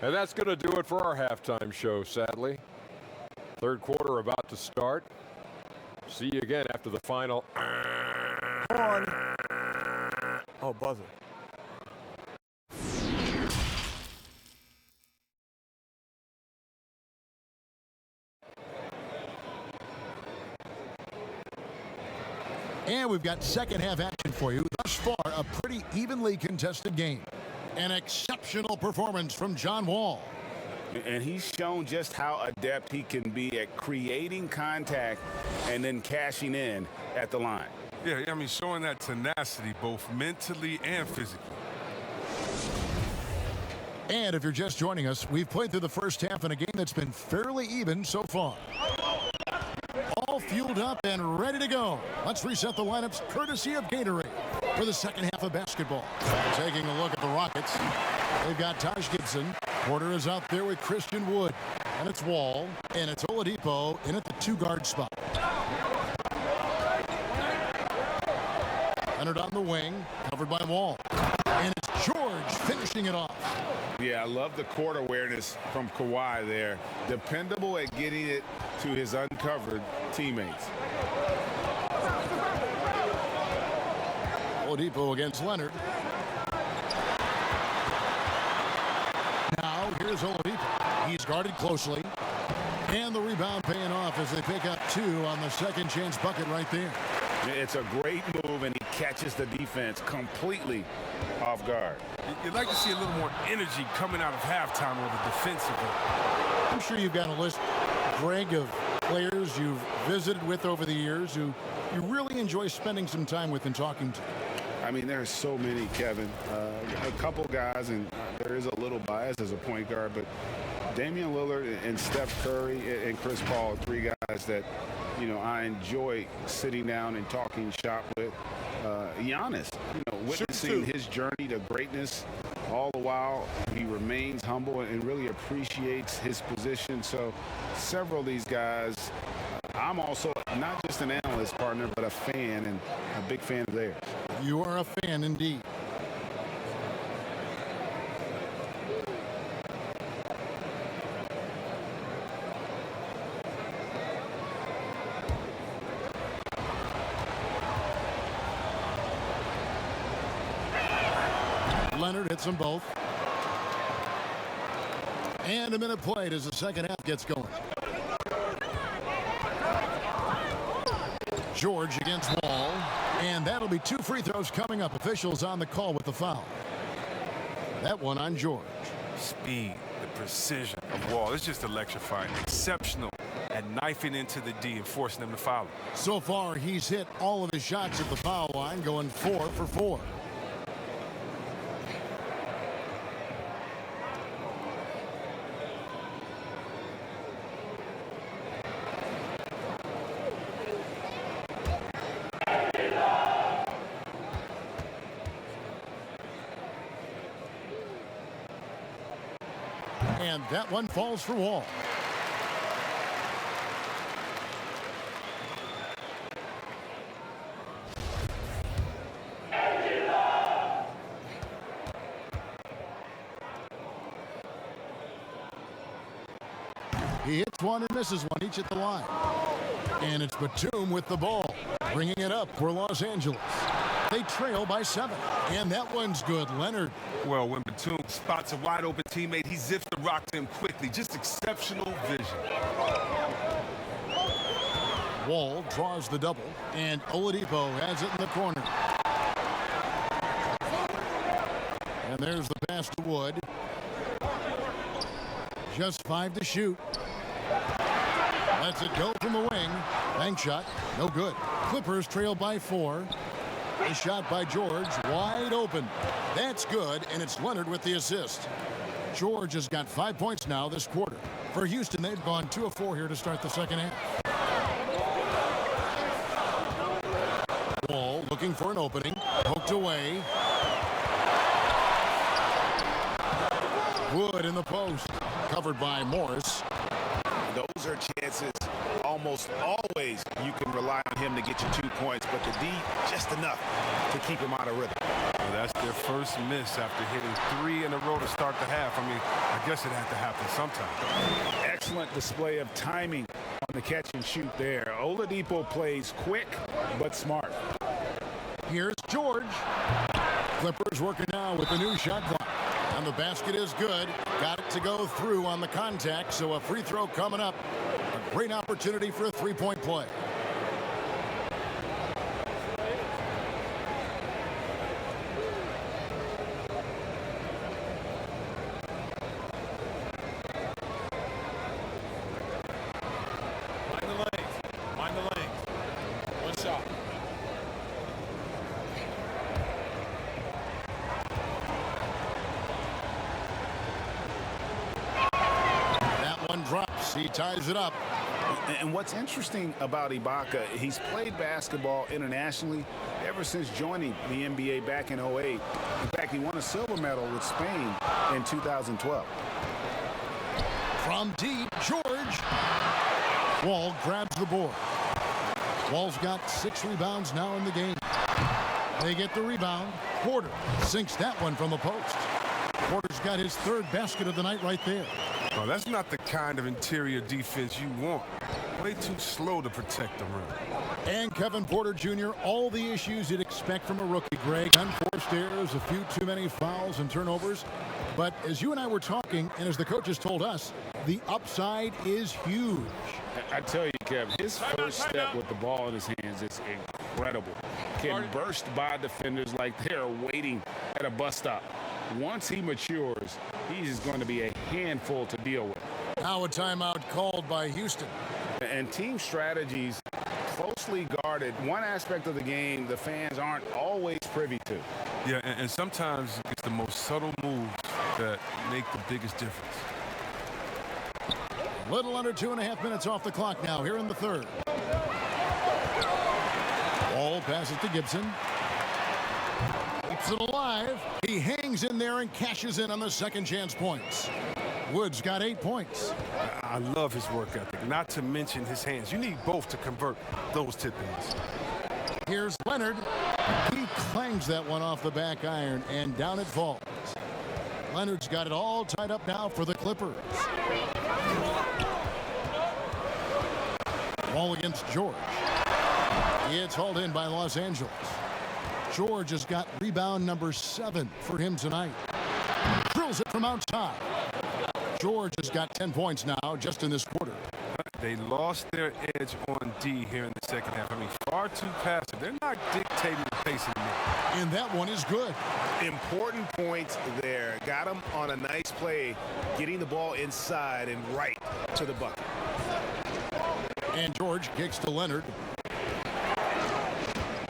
And that's going to do it for our halftime show, sadly. Third quarter about to start. See you again after the final. Oh, buzzer. And we've got second half action for you. Thus far, a pretty evenly contested game. An exceptional performance from John Wall. And he's shown just how adept he can be at creating contact and then cashing in at the line. Yeah, I mean, showing that tenacity both mentally and physically. And if you're just joining us, we've played through the first half in a game that's been fairly even so far. All fueled up and ready to go. Let's reset the lineups courtesy of Gatorade for the second half of basketball. Taking a look at the Rockets, they've got Taj Gibson. Porter is out there with Christian Wood. And it's Wall, and it's Oladipo in at the 2-guard spot. Leonard on the wing, covered by Wall. And it's George finishing it off. Yeah, I love the court awareness from Kawhi there. Dependable at getting it to his uncovered teammates. Oladipo against Leonard. Now here's Oladipo. He's guarded closely. And the rebound paying off as they pick up 2 on the second chance bucket right there. It's a great move, and he catches the defense completely off guard. You'd like to see a little more energy coming out of halftime on the defensive end. I'm sure you've got a list, Greg, of players you've visited with over the years who you really enjoy spending some time with and talking to. I mean, there are so many, Kevin. A couple guys, and there is a little bias as a point guard, but Damian Lillard and Steph Curry and Chris Paul, 3 guys that, you know, I enjoy sitting down and talking shop with. Giannis, you know, witnessing his journey to greatness, all the while he remains humble and really appreciates his position. So several of these guys, I'm also not just an analyst partner, but a fan, and a big fan of theirs. You are a fan indeed. Leonard hits them both. And a minute played as the second half gets going. George against Wall. And that'll be 2 free throws coming up. Officials on the call with the foul. That one on George. Speed, the precision of Wall. It's just electrifying. Exceptional at knifing into the D and forcing them to foul. So far, he's hit all of his shots at the foul line, going 4 for 4. And that one falls for Wall. He hits one and misses one, each at the line. And it's Batum with the ball, bringing it up for Los Angeles. They trail by 7, and that one's good. Leonard. Well, when Batum spots a wide open teammate, he zips the rock to him quickly. Just exceptional vision. Wall draws the double, and Oladipo has it in the corner. And there's the pass to Wood. Just 5 to shoot. Lets it go from the wing. Bank shot, no good. Clippers trail by 4. A shot by George, wide open. That's good, and it's Leonard with the assist. George has got 5 points now this quarter. For Houston, they've gone 2 of 4 here to start the second half. Wall looking for an opening. Poked away. Wood in the post. Covered by Morris. Those are chances almost always you can rely on him to get you 2 points, but the D just enough to keep him out of rhythm. Well, that's their first miss after hitting 3 in a row to start the half. I mean, I guess it had to happen sometime. Excellent display of timing on the catch and shoot there. Oladipo plays quick but smart. Here's George. Clippers working now with the new shot clock. And the basket is good. Got it to go through on the contact, so a free throw coming up. A great opportunity for a 3-point play. He ties it up. And what's interesting about Ibaka, he's played basketball internationally ever since joining the NBA back in 2008. In fact, he won a silver medal with Spain in 2012. From deep, George. Wall grabs the board. Wall's got 6 rebounds now in the game. They get the rebound. Porter sinks that one from the post. Porter's got his 3rd basket of the night right there. Oh, that's not the kind of interior defense you want. Way too slow to protect the rim. And Kevin Porter Jr., all the issues you'd expect from a rookie, Greg. Unforced errors, a few too many fouls and turnovers. But as you and I were talking, and as the coaches told us, the upside is huge. I tell you, Kev, his first step with the ball in his hands is incredible. Can burst by defenders like they're waiting at a bus stop. Once he matures, he's going to be a handful to deal with. Now a timeout called by Houston. And team strategies closely guarded. One aspect of the game the fans aren't always privy to. Yeah, and sometimes it's the most subtle moves that make the biggest difference. Little under 2.5 minutes off the clock now here in the 3rd. Ball passes to Gibson. Keeps it alive. He hangs in there and cashes in on the second chance points. Wood's got 8 points. I love his work ethic, not to mention his hands. You need both to convert those tip-ins. Here's Leonard. He clangs that one off the back iron, and down it falls. Leonard's got it all tied up now for the Clippers. Ball against George. It's hauled in by Los Angeles. George has got rebound number 7 for him tonight. Drills it from outside. George has got 10 points now just in this quarter. They lost their edge on D here in the second half. I mean, far too passive. They're not dictating the pace anymore. And that one is good. Important points there. Got him on a nice play, getting the ball inside and right to the bucket. And George kicks to Leonard.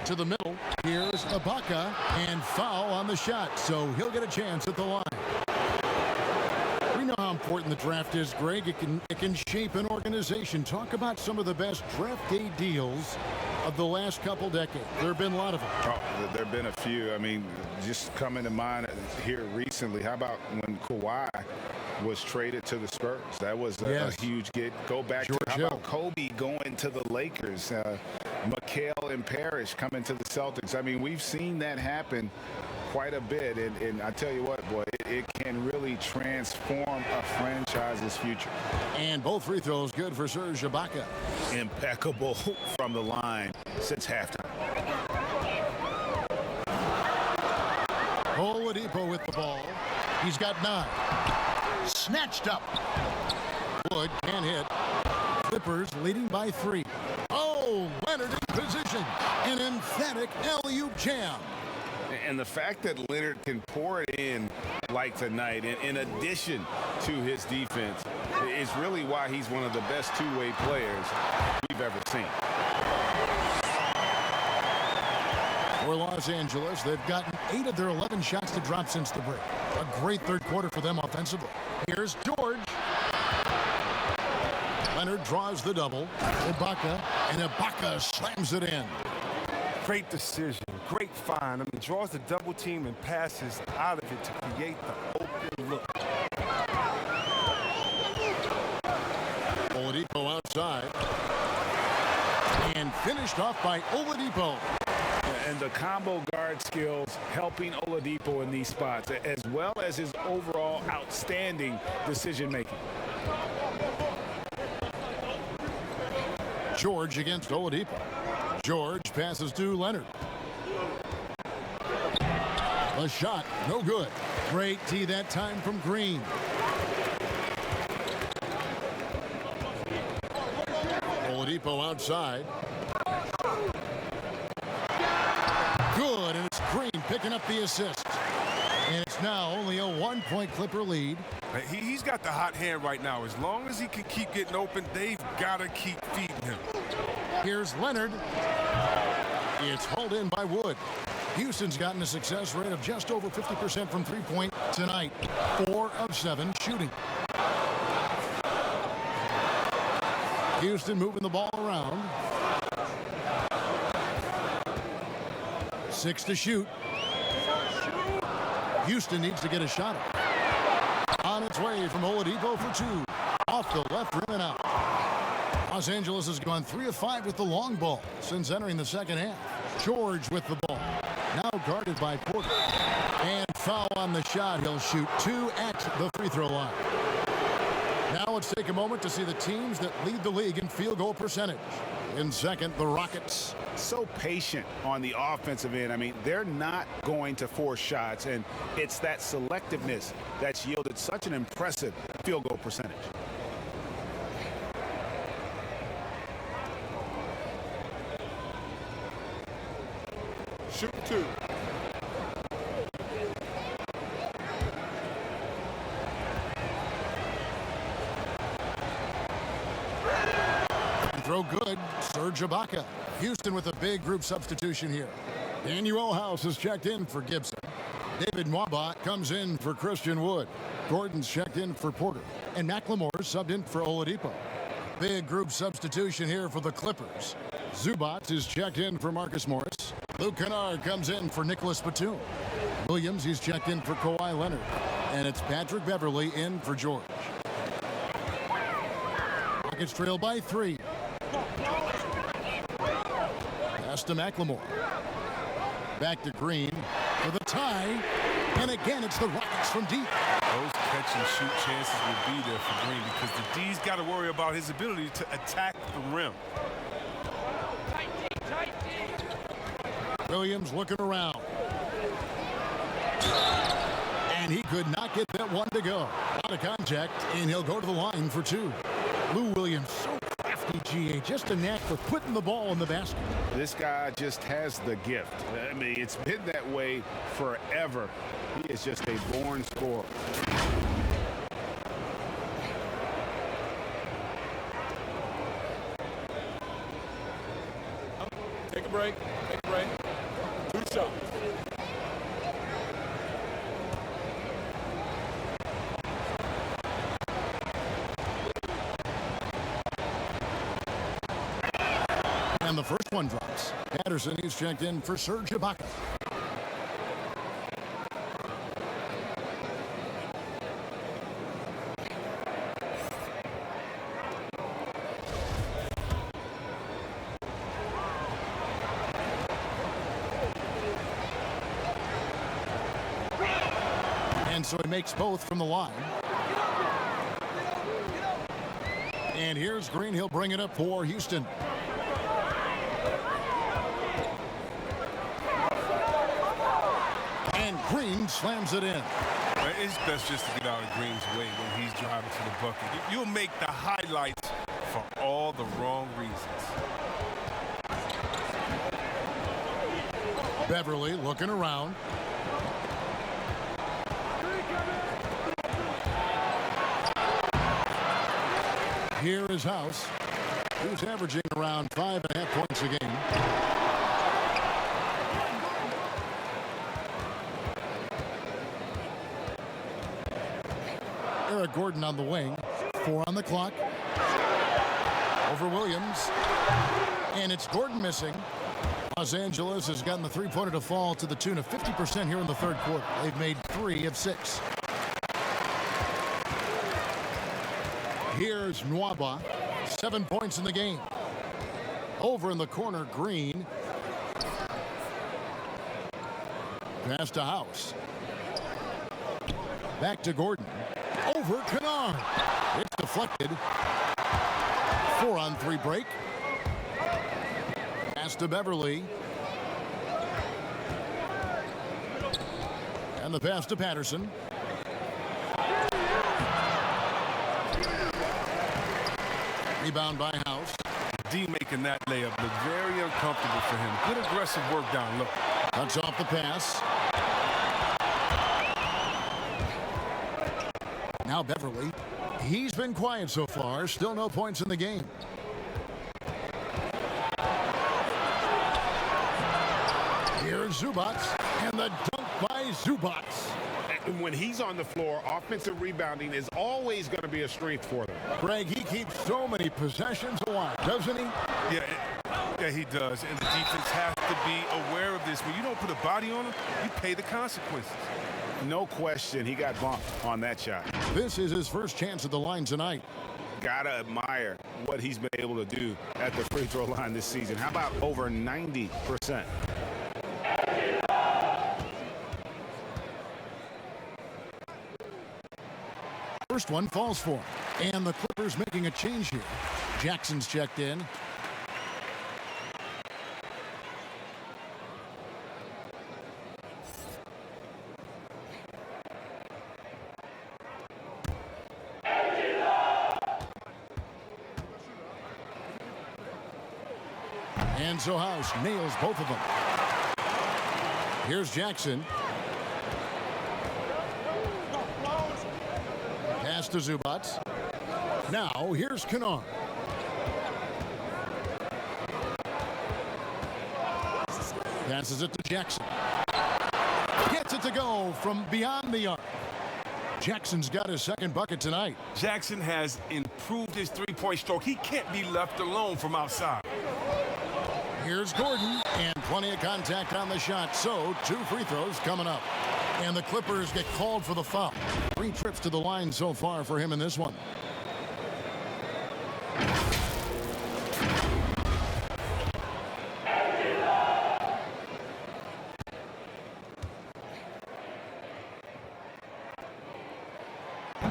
To the middle. Here's Ibaka, and foul on the shot, so he'll get a chance at the line. We know how important the draft is, Greg. It can shape an organization. Talk about some of the best draft day deals of the last couple decades. There have been a lot of them. Oh, there have been a few. I mean, just coming to mind here recently, how about when Kawhi was traded to the Spurs? That was a huge get. Go back to how about Kobe going to the Lakers? McHale and Parrish coming to the Celtics. I mean, we've seen that happen quite a bit, and I tell you what, boy, it can really transform a franchise's future. And both free throws good for Serge Ibaka. Impeccable from the line since halftime. Oladipo with the ball. He's got 9. Snatched up. Wood can't hit. Clippers leading by 3. Oh, Leonard in position. An emphatic alley-oop jam. And the fact that Leonard can pour it in like tonight, in addition to his defense, is really why he's one of the best two-way players we've ever seen. For Los Angeles, they've gotten 8 of their 11 shots to drop since the break. A great third quarter for them offensively. Here's George. Leonard draws the double. Ibaka, and Ibaka slams it in. Great decision, great find. I mean, draws the double team and passes out of it to create the open look. Oladipo outside. And finished off by Oladipo. And the combo guard skills helping Oladipo in these spots, as well as his overall outstanding decision-making. George against Oladipo. George passes to Leonard. The shot, no good. Great tee that time from Green. Oladipo outside. Good, and it's Green picking up the assist. And it's now only a 1-point Clipper lead. He's got the hot hand right now. As long as he can keep getting open, they've got to keep feeding him. Here's Leonard. It's hauled in by Wood. Houston's gotten a success rate of just over 50% from three-point tonight. 4 of 7 shooting. Houston moving the ball around. 6 to shoot. Houston needs to get a shot up. On its way from Oladipo for 2. Off the left rim and out. Los Angeles has gone 3 of 5 with the long ball since entering the second half. George with the ball. Now guarded by Porter. And foul on the shot. He'll shoot 2 at the free throw line. Now let's take a moment to see the teams that lead the league in field goal percentage. In second, the Rockets. So patient on the offensive end. I mean, they're not going to force shots, and it's that selectiveness that's yielded such an impressive field goal percentage. Shoot 2. Throw good. Serge Ibaka. Houston with a big group substitution here. Daniel House has checked in for Gibson. David Nwaba comes in for Christian Wood. Gordon's checked in for Porter. And McLemore subbed in for Oladipo. Big group substitution here for the Clippers. Zubac is checked in for Marcus Morris. Luke Kennard comes in for Nicholas Batum. Williams, he's checked in for Kawhi Leonard. And it's Patrick Beverley in for George. Rockets trail by 3. Pass to McLemore. Back to Green for the tie. And again, it's the Rockets from deep. Those catch and shoot chances will be there for Green because the D's got to worry about his ability to attack the rim. Williams looking around. And he could not get that one to go. Out of contact, and he'll go to the line for 2. Lou Williams, so crafty, GA. Just a knack for putting the ball in the basket. This guy just has the gift. I mean, it's been that way forever. He is just a born scorer. Take a break. Take a break. 2 shots. And the first one drops. Patterson, he's checked in for Serge Ibaka. And so he makes both from the line. And here's Green. He'll bring it up for Houston. And Green slams it in. It's best just to get out of Green's way when he's driving to the bucket. You'll make the highlights for all the wrong reasons. Beverly looking around. Here is House, who's averaging around 5.5 points a game. Eric Gordon on the wing. 4 on the clock. Over Williams. And it's Gordon missing. Los Angeles has gotten the three-pointer to fall to the tune of 50% here in the third quarter. They've made 3 of 6. Here's Nwaba. 7 points in the game. Over in the corner, Green. Pass to House. Back to Gordon. Over Kennard. It's deflected. 4-on-3 break. Pass to Beverly. And the pass to Patterson. Rebound by House. D making that layup look very uncomfortable for him. Good aggressive work down low. Cuts off the pass. Now Beverly. He's been quiet so far. Still no points in the game. Here's Zubac. And the dunk by Zubac. when he's on the floor, offensive rebounding is always going to be a strength for them. Greg, he keeps so many possessions alive, doesn't he? Yeah, he does. And the defense has to be aware of this. When you don't put a body on him, you pay the consequences. No question, he got bumped on that shot. This is his first chance at the line tonight. Gotta admire what he's been able to do at the free throw line this season. How about over 90%? First one falls for him. And the Clippers making a change here. Jackson's checked in. And so House nails both of them. Here's Jackson. Pass to Zubac. Now here's Kennard. Passes it to Jackson. Gets it to go from beyond the arc. Jackson's got his second bucket tonight. Jackson has improved his three-point stroke. He can't be left alone from outside. Here's Gordon, and plenty of contact on the shot, so 2 free throws coming up. And the Clippers get called for the foul. 3 trips to the line so far for him in this one.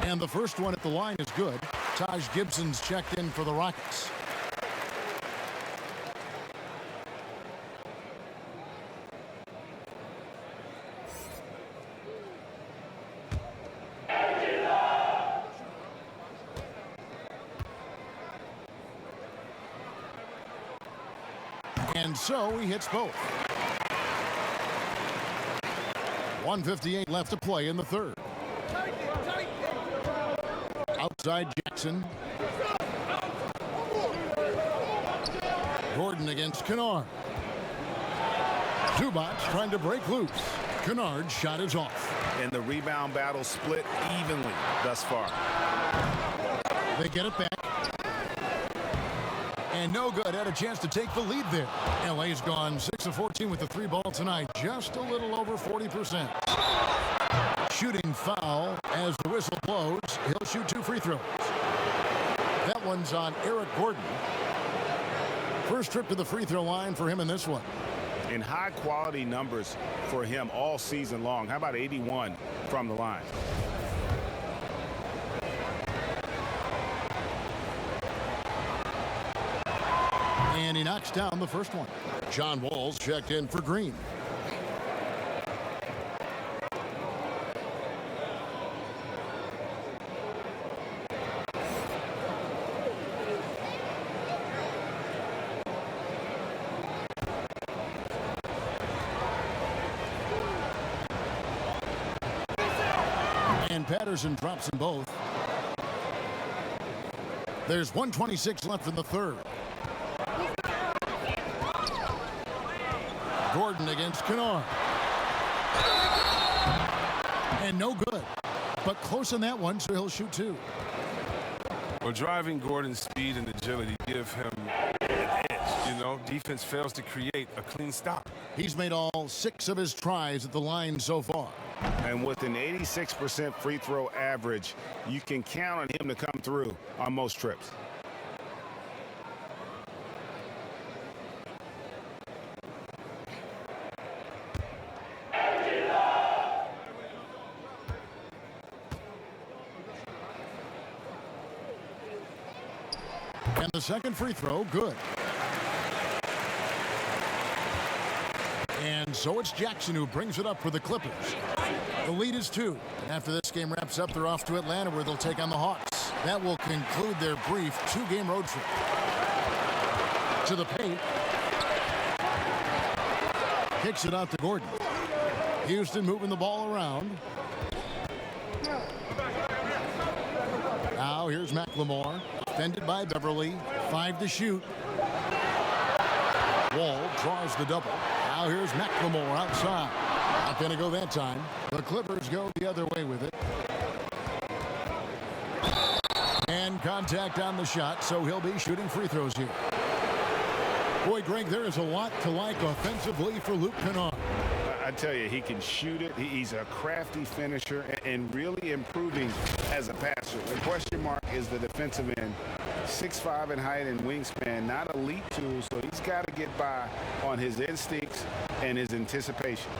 And the first one at the line is good. Taj Gibson's checked in for the Rockets. And so he hits both. 1:58 left to play in the third. Outside Jackson. Gordon against Kennard. Zubac trying to break loose. Kennard's shot is off. And the rebound battle split evenly thus far. They get it back. And no good. Had a chance to take the lead there. LA's gone 6 of 14 with the 3 ball tonight. Just a little over 40%. Shooting foul as the whistle blows. He'll shoot 2 free throws. That one's on Eric Gordon. First trip to the free throw line for him in this one. In high quality numbers for him all season long. How about 81 from the line? And he knocks down the first one. John Wall's checked in for Green. And Patterson drops them both. There's 1:26 left in the third. Gordon against Kennard. And no good. But close on that one, so he'll shoot 2. Well, driving Gordon's speed and agility give him an edge. You know, defense fails to create a clean stop. He's made all 6 of his tries at the line so far. And with an 86% free throw average, you can count on him to come through on most trips. And the second free throw, good. And so it's Jackson who brings it up for the Clippers. The lead is 2. And after this game wraps up, they're off to Atlanta where they'll take on the Hawks. That will conclude their brief 2-game road trip. To the paint. Kicks it out to Gordon. Houston moving the ball around. Now here's McLemore. Defended by Beverly. 5 to shoot. Wall draws the double. Now here's McLemore outside. Not going to go that time. The Clippers go the other way with it. And contact on the shot, so he'll be shooting free throws here. Boy, Greg, there is a lot to like offensively for Luke Kennard. I tell you, he can shoot it. He's a crafty finisher and really improving as a passer. The question mark is the defensive end. 6'5" in height and wingspan, not elite tool, so he's got to get by on his instincts and his anticipation.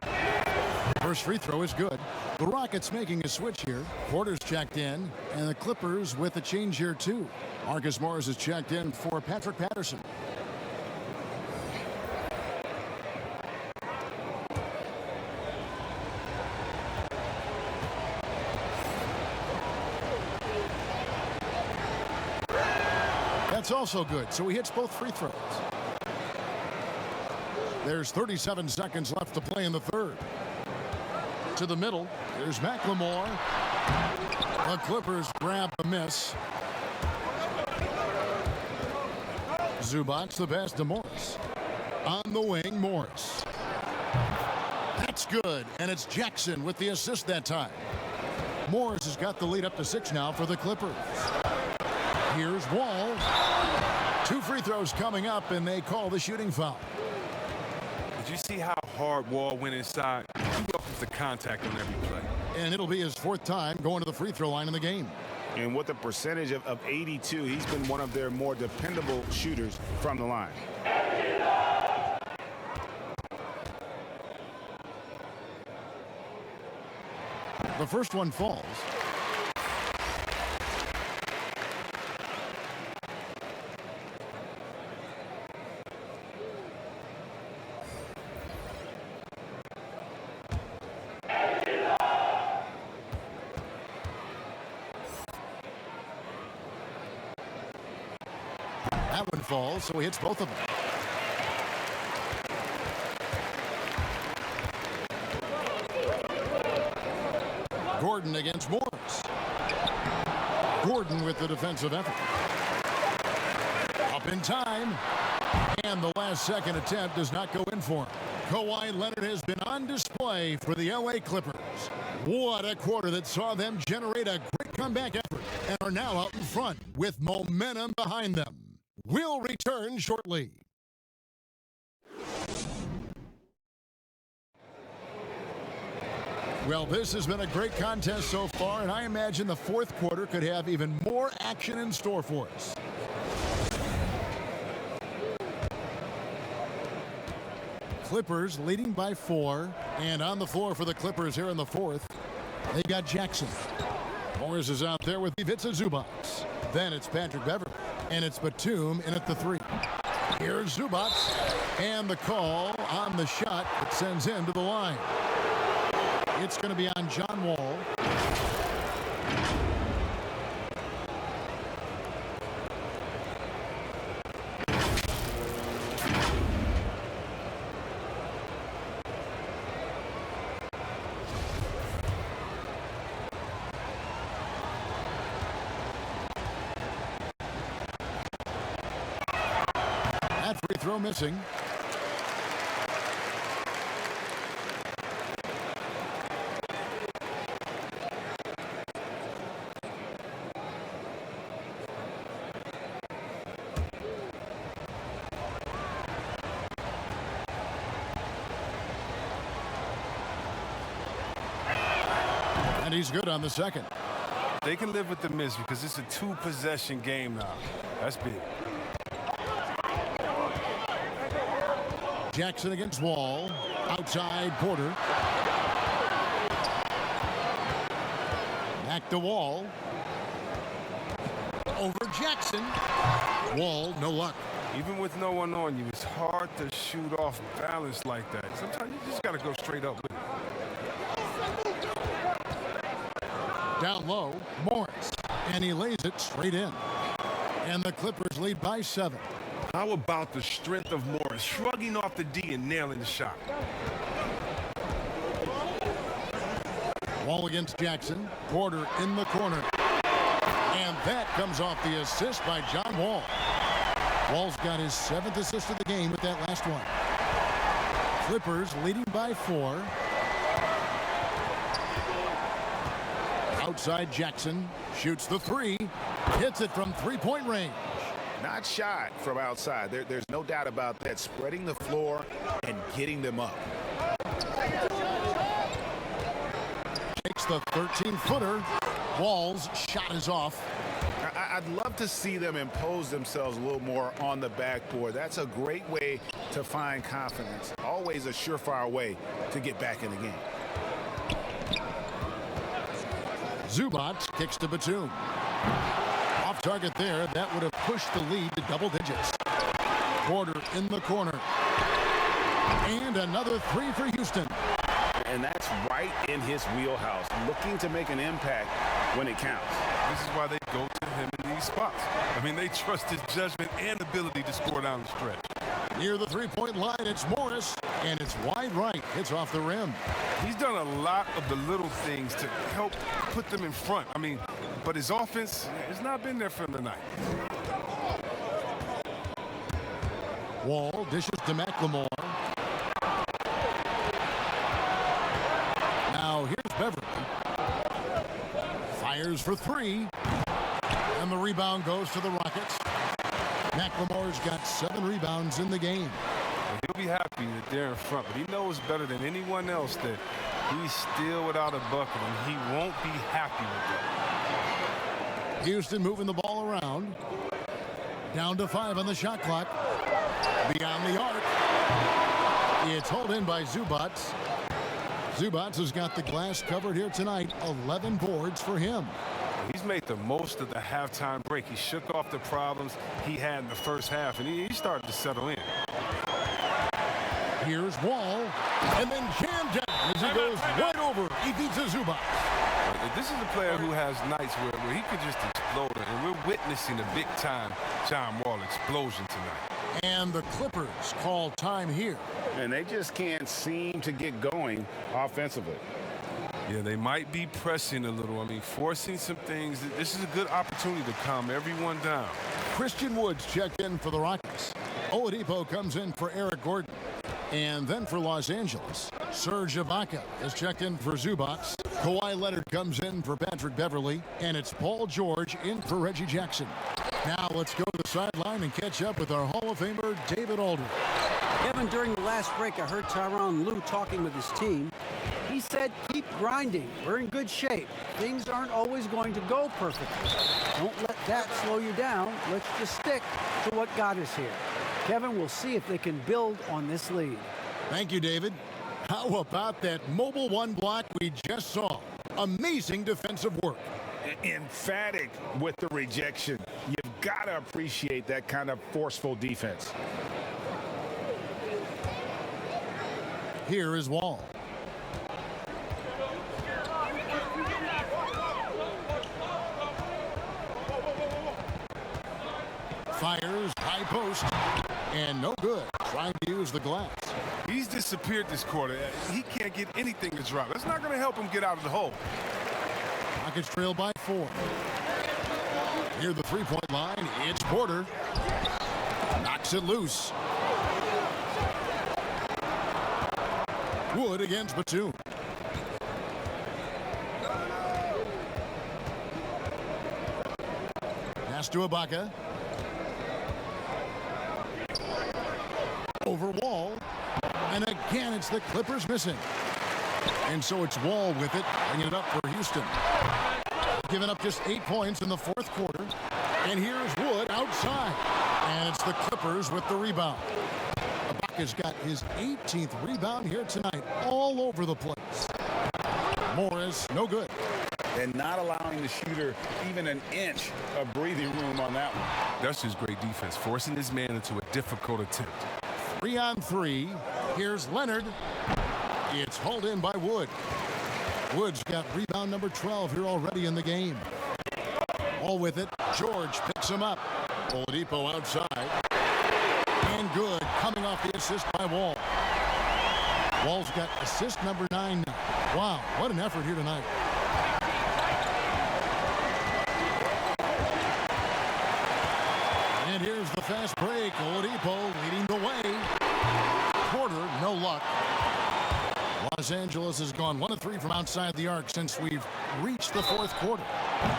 First free throw is good. The Rockets making a switch here. Porter's checked in, and the Clippers with a change here too. Marcus Morris is checked in for Patrick Patterson. That's also good, so he hits both free throws. There's 37 seconds left to play in the third. To the middle, here's McLemore. The Clippers grab a miss. Zubac the pass to Morris. On the wing, Morris. That's good, and it's Jackson with the assist that time. Morris has got the lead up to 6 now for the Clippers. Here's Wall. 2 free throws coming up, and they call the shooting foul. Did you see how hard Wall went inside? He welcomes the contact on every play. And it'll be his 4th time going to the free throw line in the game. And with a percentage of 82, he's been one of their more dependable shooters from the line. The first one falls. That one falls, so he hits both of them. Gordon against Morris. Gordon with the defensive effort. Up in time. And the last second attempt does not go in for him. Kawhi Leonard has been on display for the LA Clippers. What a quarter that saw them generate a great comeback effort and are now out in front with momentum behind them. We'll return shortly. Well, this has been a great contest so far, and I imagine the 4th quarter could have even more action in store for us. Clippers leading by 4, and on the floor for the Clippers here in the 4th, they got Jackson. Morris is out there with Ivica Zubac. Then it's Patrick Beverley, and it's Batum in at the 3. Here's Zubac, and the call on the shot that sends him to the line. It's going to be on John Wall. That free throw missing. And he's good on the second. They can live with the miss because it's a 2-possession game now. That's big. Jackson against Wall. Outside Porter. Back to Wall. Over Jackson. Wall, no luck. Even with no one on you, it's hard to shoot off balance like that. Sometimes you just got to go straight up with it. Down low, Morris. And he lays it straight in. And the Clippers lead by 7. How about the strength of Morris, shrugging off the D and nailing the shot? Wall against Jackson. Porter in the corner. And that comes off the assist by John Wall. Wall's got his 7th assist of the game with that last one. Clippers leading by 4. Outside Jackson shoots the three. Hits it from three-point range. Not shot from outside. There's no doubt about that. Spreading the floor and getting them up. Takes the 13-footer. Wall's shot is off. I'd love to see them impose themselves a little more on the backboard. That's a great way to find confidence. Always a surefire way to get back in the game. Zubac kicks to Batum. Off target there. That would have pushed the lead to double digits. Porter in the corner. And another three for Houston. And that's right in his wheelhouse, looking to make an impact when it counts. This is why they go to him in these spots. I mean, they trust his judgment and ability to score down the stretch. Near the three-point line, it's Morris, and it's wide right. It's off the rim. He's done a lot of the little things to help put them in front. I mean, but his offense has not been there for him tonight. Wall dishes to McLemore. Now here's Beverly. Fires for three. And the rebound goes to the Rockets. McLemore's got 7 rebounds in the game. He'll be happy that they're in front, but he knows better than anyone else that he's still without a bucket, and he won't be happy with that. Houston moving the ball around. Down to 5 on the shot clock. Beyond the arc. It's hauled in by Zubac. Zubac has got the glass covered here tonight. 11 boards for him. He's made the most of the halftime break. He shook off the problems he had in the first half, and he started to settle in. Here's Wall, and then jammed down as he goes right over Ivica Zubac. This is a player who has nights where he could just explode, and we're witnessing a big-time John Wall explosion tonight. And the Clippers call time here. And they just can't seem to get going offensively. Yeah, they might be pressing a little. I mean, forcing some things. This is a good opportunity to calm everyone down. Christian Woods checked in for the Rockets. Oladipo comes in for Eric Gordon. And then for Los Angeles, Serge Ibaka is checked in for Zubac. Kawhi Leonard comes in for Patrick Beverly. And it's Paul George in for Reggie Jackson. Now let's go to the sideline and catch up with our Hall of Famer, David Aldridge. Kevin, during the last break, I heard Tyronn Lue talking with his team. He said, keep grinding. We're in good shape. Things aren't always going to go perfectly. Don't let that slow you down. Let's just stick to what got us here. Kevin, we'll see if they can build on this lead. Thank you, David. How about that mobile one block we just saw? Amazing defensive work. Emphatic with the rejection. You've got to appreciate that kind of forceful defense. Here is Wall. Fires, high post, and no good. Trying to use the glass. He's disappeared this quarter. He can't get anything to drop. That's not going to help him get out of the hole. Rockets trail by 4. Near the three-point line, it's Porter. Knocks it loose. Wood against Batum. Pass to Ibaka. Over Wall. And again, it's the Clippers missing. And so it's Wall with it, bringing it up for Houston. Giving up just 8 points in the fourth quarter. And here's Wood outside. And it's the Clippers with the rebound. Ibaka's got his 18th rebound here tonight, all over the place. Morris, no good. And not allowing the shooter even an inch of breathing room on that one. That's just great defense, forcing this man into a difficult attempt. 3 on 3. Here's Leonard. It's hauled in by Wood. Wood's got rebound number 12 here already in the game. All with it. George picks him up. Oladipo outside. And good, coming off the assist by Wall. Wall's got assist number 9 now. Wow, what an effort here tonight. And here's the fast break. Oladipo leading the way. Porter, no luck. Los Angeles has gone 1 of 3 from outside the arc since we've reached the fourth quarter.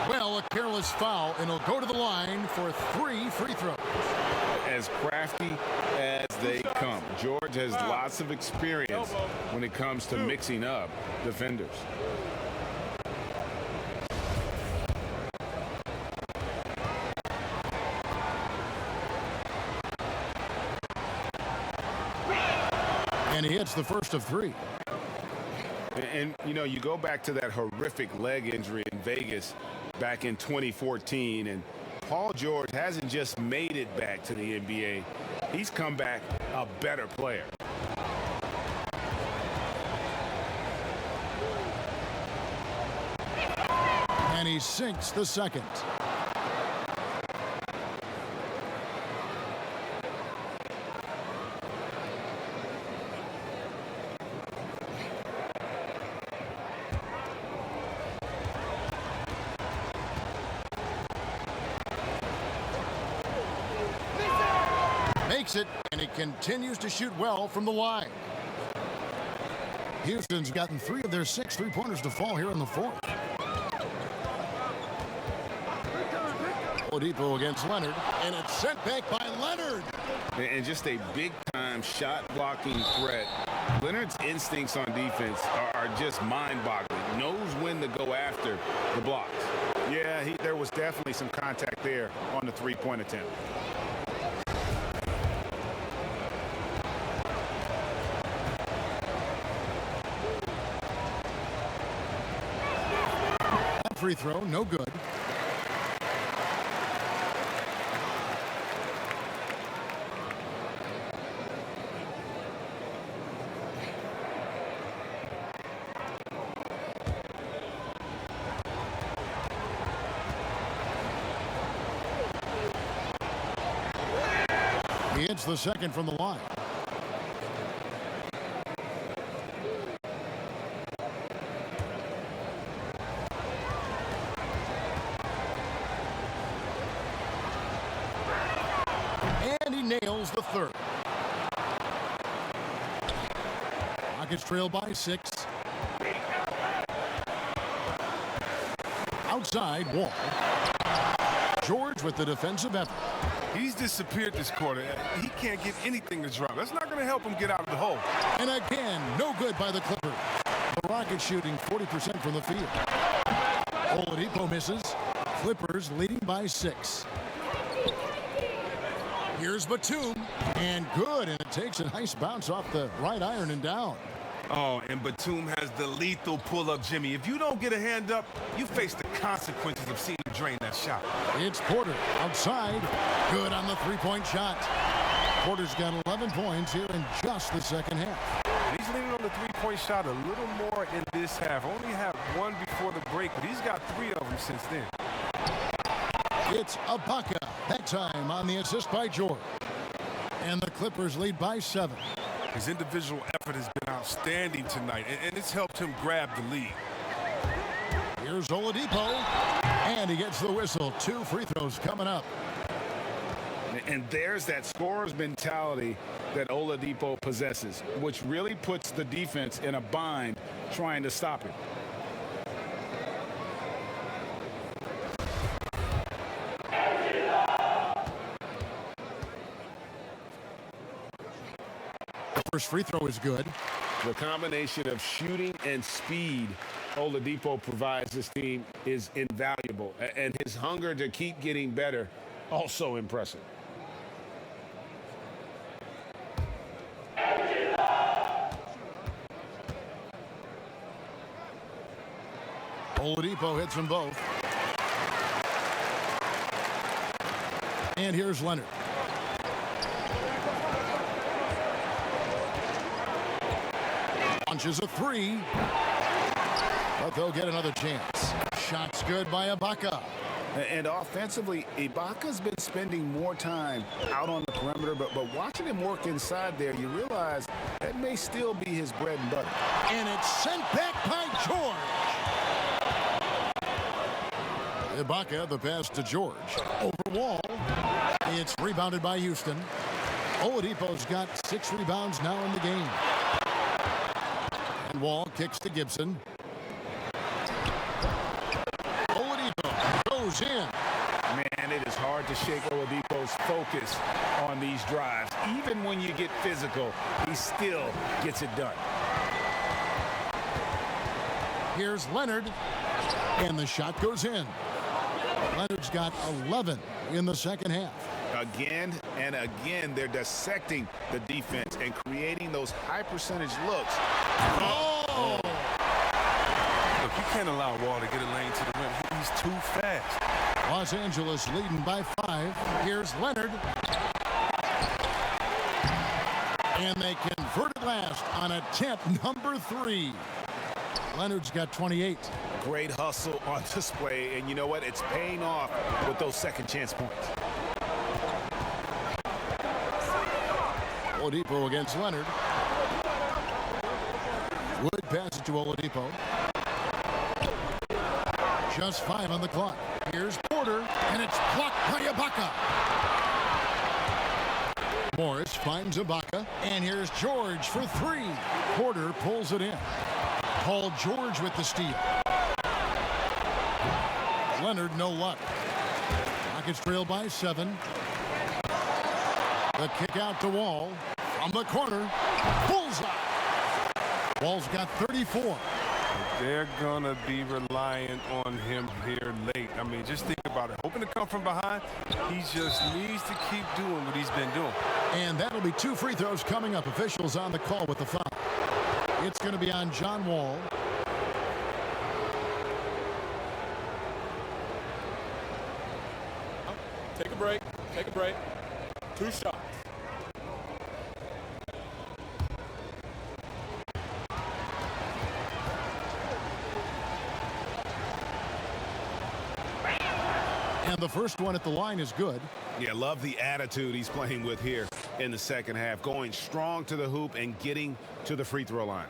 Well, a careless foul, and he'll go to the line for 3 free throws. As crafty as they come. George has lots of experience when it comes to mixing up defenders. And he hits the first of 3. And, you know, you go back to that horrific leg injury in Vegas back in 2014, and Paul George hasn't just made it back to the NBA. He's come back a better player. And he sinks the second. Makes it, and he continues to shoot well from the line. Houston's gotten 3 of their 6 three-pointers to fall here in the fourth. Oladipo against Leonard, and it's sent back by Leonard. And just a big-time shot-blocking threat. Leonard's instincts on defense are just mind-boggling. Knows when to go after the blocks. Yeah, there was definitely some contact there on the three-point attempt. Free throw, no good. He hits the second from the line. Nails the third. Rockets trail by 6. Outside, Wall. George with the defensive effort. He's disappeared this quarter. He can't get anything to drop. That's not going to help him get out of the hole. And again, no good by the Clippers. The Rockets shooting 40% from the field. Oladipo misses. Clippers leading by 6. Here's Batum, and good, and it takes a nice bounce off the right iron and down. Oh, and Batum has the lethal pull-up, Jimmy. If you don't get a hand up, you face the consequences of seeing him drain that shot. It's Porter outside, good on the three-point shot. Porter's got 11 points here in just the second half. And he's leaning on the three-point shot a little more in this half. Only had 1 before the break, but he's got 3 of them since then. It's Ibaka, that time on the assist by George. And the Clippers lead by 7. His individual effort has been outstanding tonight, and it's helped him grab the lead. Here's Oladipo, and he gets the whistle. 2 free throws coming up. And there's that scorer's mentality that Oladipo possesses, which really puts the defense in a bind trying to stop him. First free throw is good. The combination of shooting and speed Oladipo provides this team is invaluable, and his hunger to keep getting better also impressive. Oladipo hits them both. And here's Leonard. Launches a 3. But they'll get another chance. Shot's good by Ibaka. And offensively, Ibaka's been spending more time out on the perimeter, but watching him work inside there, you realize that may still be his bread and butter. And it's sent back by George. Ibaka, the pass to George. Over Wall. It's rebounded by Houston. Oladipo's got 6 rebounds now in the game. And Wall kicks to Gibson. Oladipo goes in. Man, it is hard to shake Oladipo's focus on these drives. Even when you get physical, he still gets it done. Here's Leonard, and the shot goes in. Leonard's got 11 in the second half. Again and again, they're dissecting the defense and creating those high percentage looks. Oh! Look, you can't allow Wall to get a lane to the rim. He's too fast. Los Angeles leading by 5. Here's Leonard. And they convert it last on attempt number 3. Leonard's got 28. Great hustle on display, and you know what? It's paying off with those second chance points. Oladipo against Leonard. Wood passes to Oladipo. Just 5 on the clock. Here's Porter, and it's blocked by Ibaka. Morris finds Ibaka, and here's George for 3. Porter pulls it in. Paul George with the steal. Leonard, no luck. Rockets trail by 7. The kick out to Wall. From the corner. Bullseye. Wall's got 34. They're going to be reliant on him here late. I mean, just think about it. Hoping to come from behind, he just needs to keep doing what he's been doing. And that'll be 2 free throws coming up. Officials on the call with the foul. It's going to be on John Wall. Take a break. Take a break. 2 shots. And the first one at the line is good. Yeah, love the attitude he's playing with here in the second half. Going strong to the hoop and getting to the free throw line.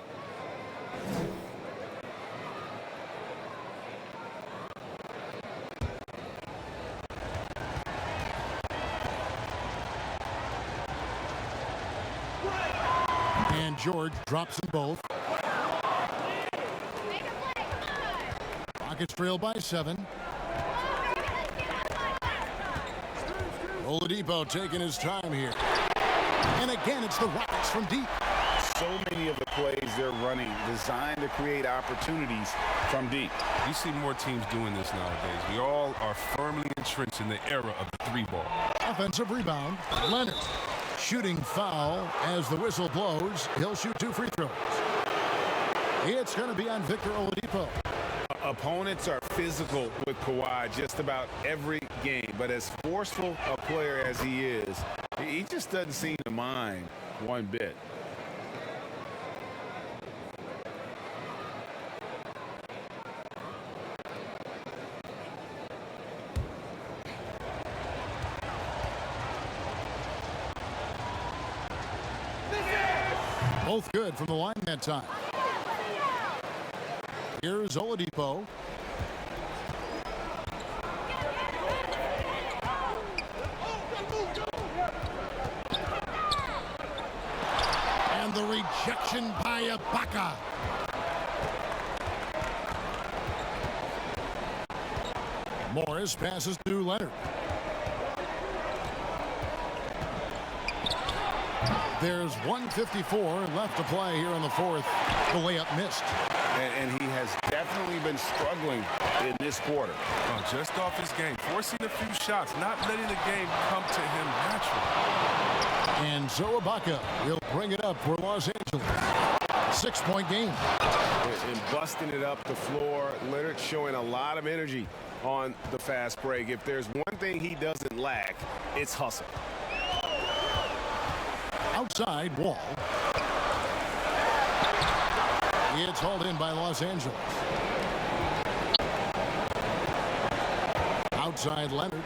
And George drops them both. Rockets trail by 7. Oladipo taking his time here. And again, it's the Rockets from deep. So many of the plays they're running designed to create opportunities from deep. You see more teams doing this nowadays. We all are firmly entrenched in the era of the 3-ball. Offensive rebound. Leonard. Shooting foul as the whistle blows. He'll shoot 2 free throws. It's going to be on Victor Oladipo. Opponents are physical with Kawhi just about every game, but as forceful a player as he is, he just doesn't seem to mind one bit. Both good from the line that time. Here's Oladipo. And the rejection by Ibaka. Morris passes to Leonard. There's 1:54 left to play here in the fourth. The layup missed. And he has definitely been struggling in this quarter. Just off his game, forcing a few shots, not letting the game come to him naturally. And so Ibaka will bring it up for Los Angeles. 6-point game. And busting it up the floor. Leonard showing a lot of energy on the fast break. If there's one thing he doesn't lack, it's hustle. Outside, Wall. It's hauled in by Los Angeles. Outside, Leonard.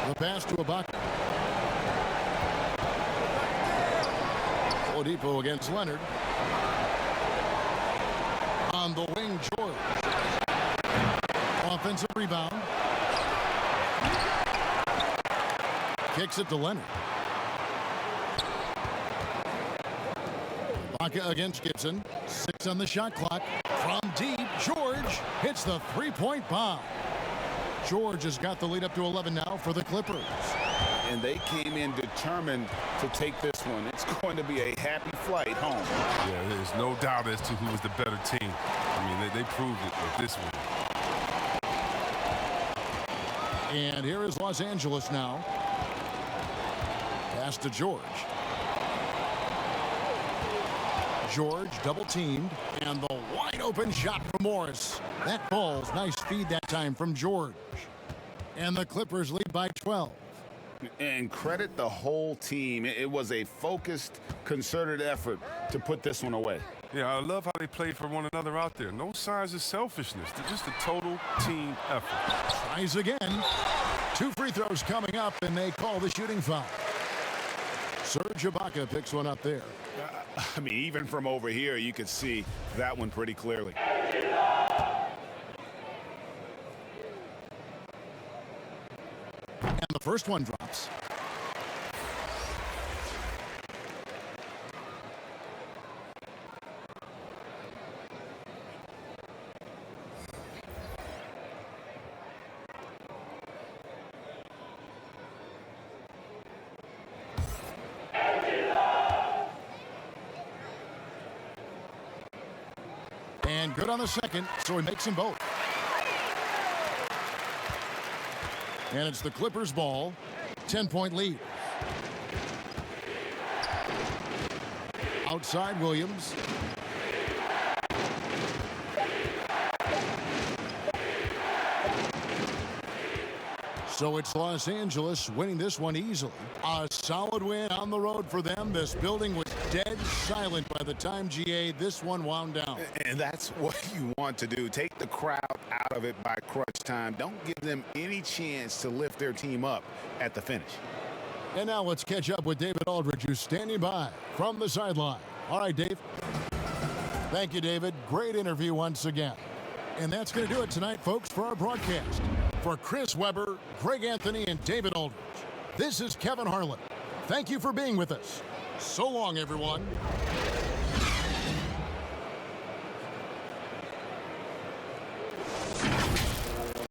The pass to Ibaka. Oladipo against Leonard. On the wing, George. Offensive rebound. Kicks it to Leonard. Ibaka against Gibson. 6 on the shot clock. From deep, George hits the three-point bomb. George has got the lead up to 11 now for the Clippers. And they came in determined to take this one. It's going to be a happy flight home. Yeah, there's no doubt as to who was the better team. I mean, they proved it with this one. And here is Los Angeles now. Pass to George. George double-teamed, and the wide-open shot from Morris. That falls. Nice feed that time from George. And the Clippers lead by 12. And credit the whole team. It was a focused, concerted effort to put this one away. Yeah, I love how they played for one another out there. No signs of selfishness. They're just a total team effort. Tries again. 2 free throws coming up, and they call the shooting foul. Serge Ibaka picks one up there. I mean, even from over here, you could see that one pretty clearly. And the first one drops. And good on the second, so he makes them both. And it's the Clippers' ball. 10-point lead. Outside Williams. So it's Los Angeles winning this one easily. A solid win on the road for them. This building was dead silent by the time, GA, this one wound down. And that's what you want to do. Take the crowd out of it by crunch time. Don't give them any chance to lift their team up at the finish. And now let's catch up with David Aldridge, who's standing by from the sideline. All right, Dave. Thank you, David. Great interview once again. And that's going to do it tonight, folks, for our broadcast. For Chris Webber, Greg Anthony, and David Aldridge, this is Kevin Harlan. Thank you for being with us. So long, everyone.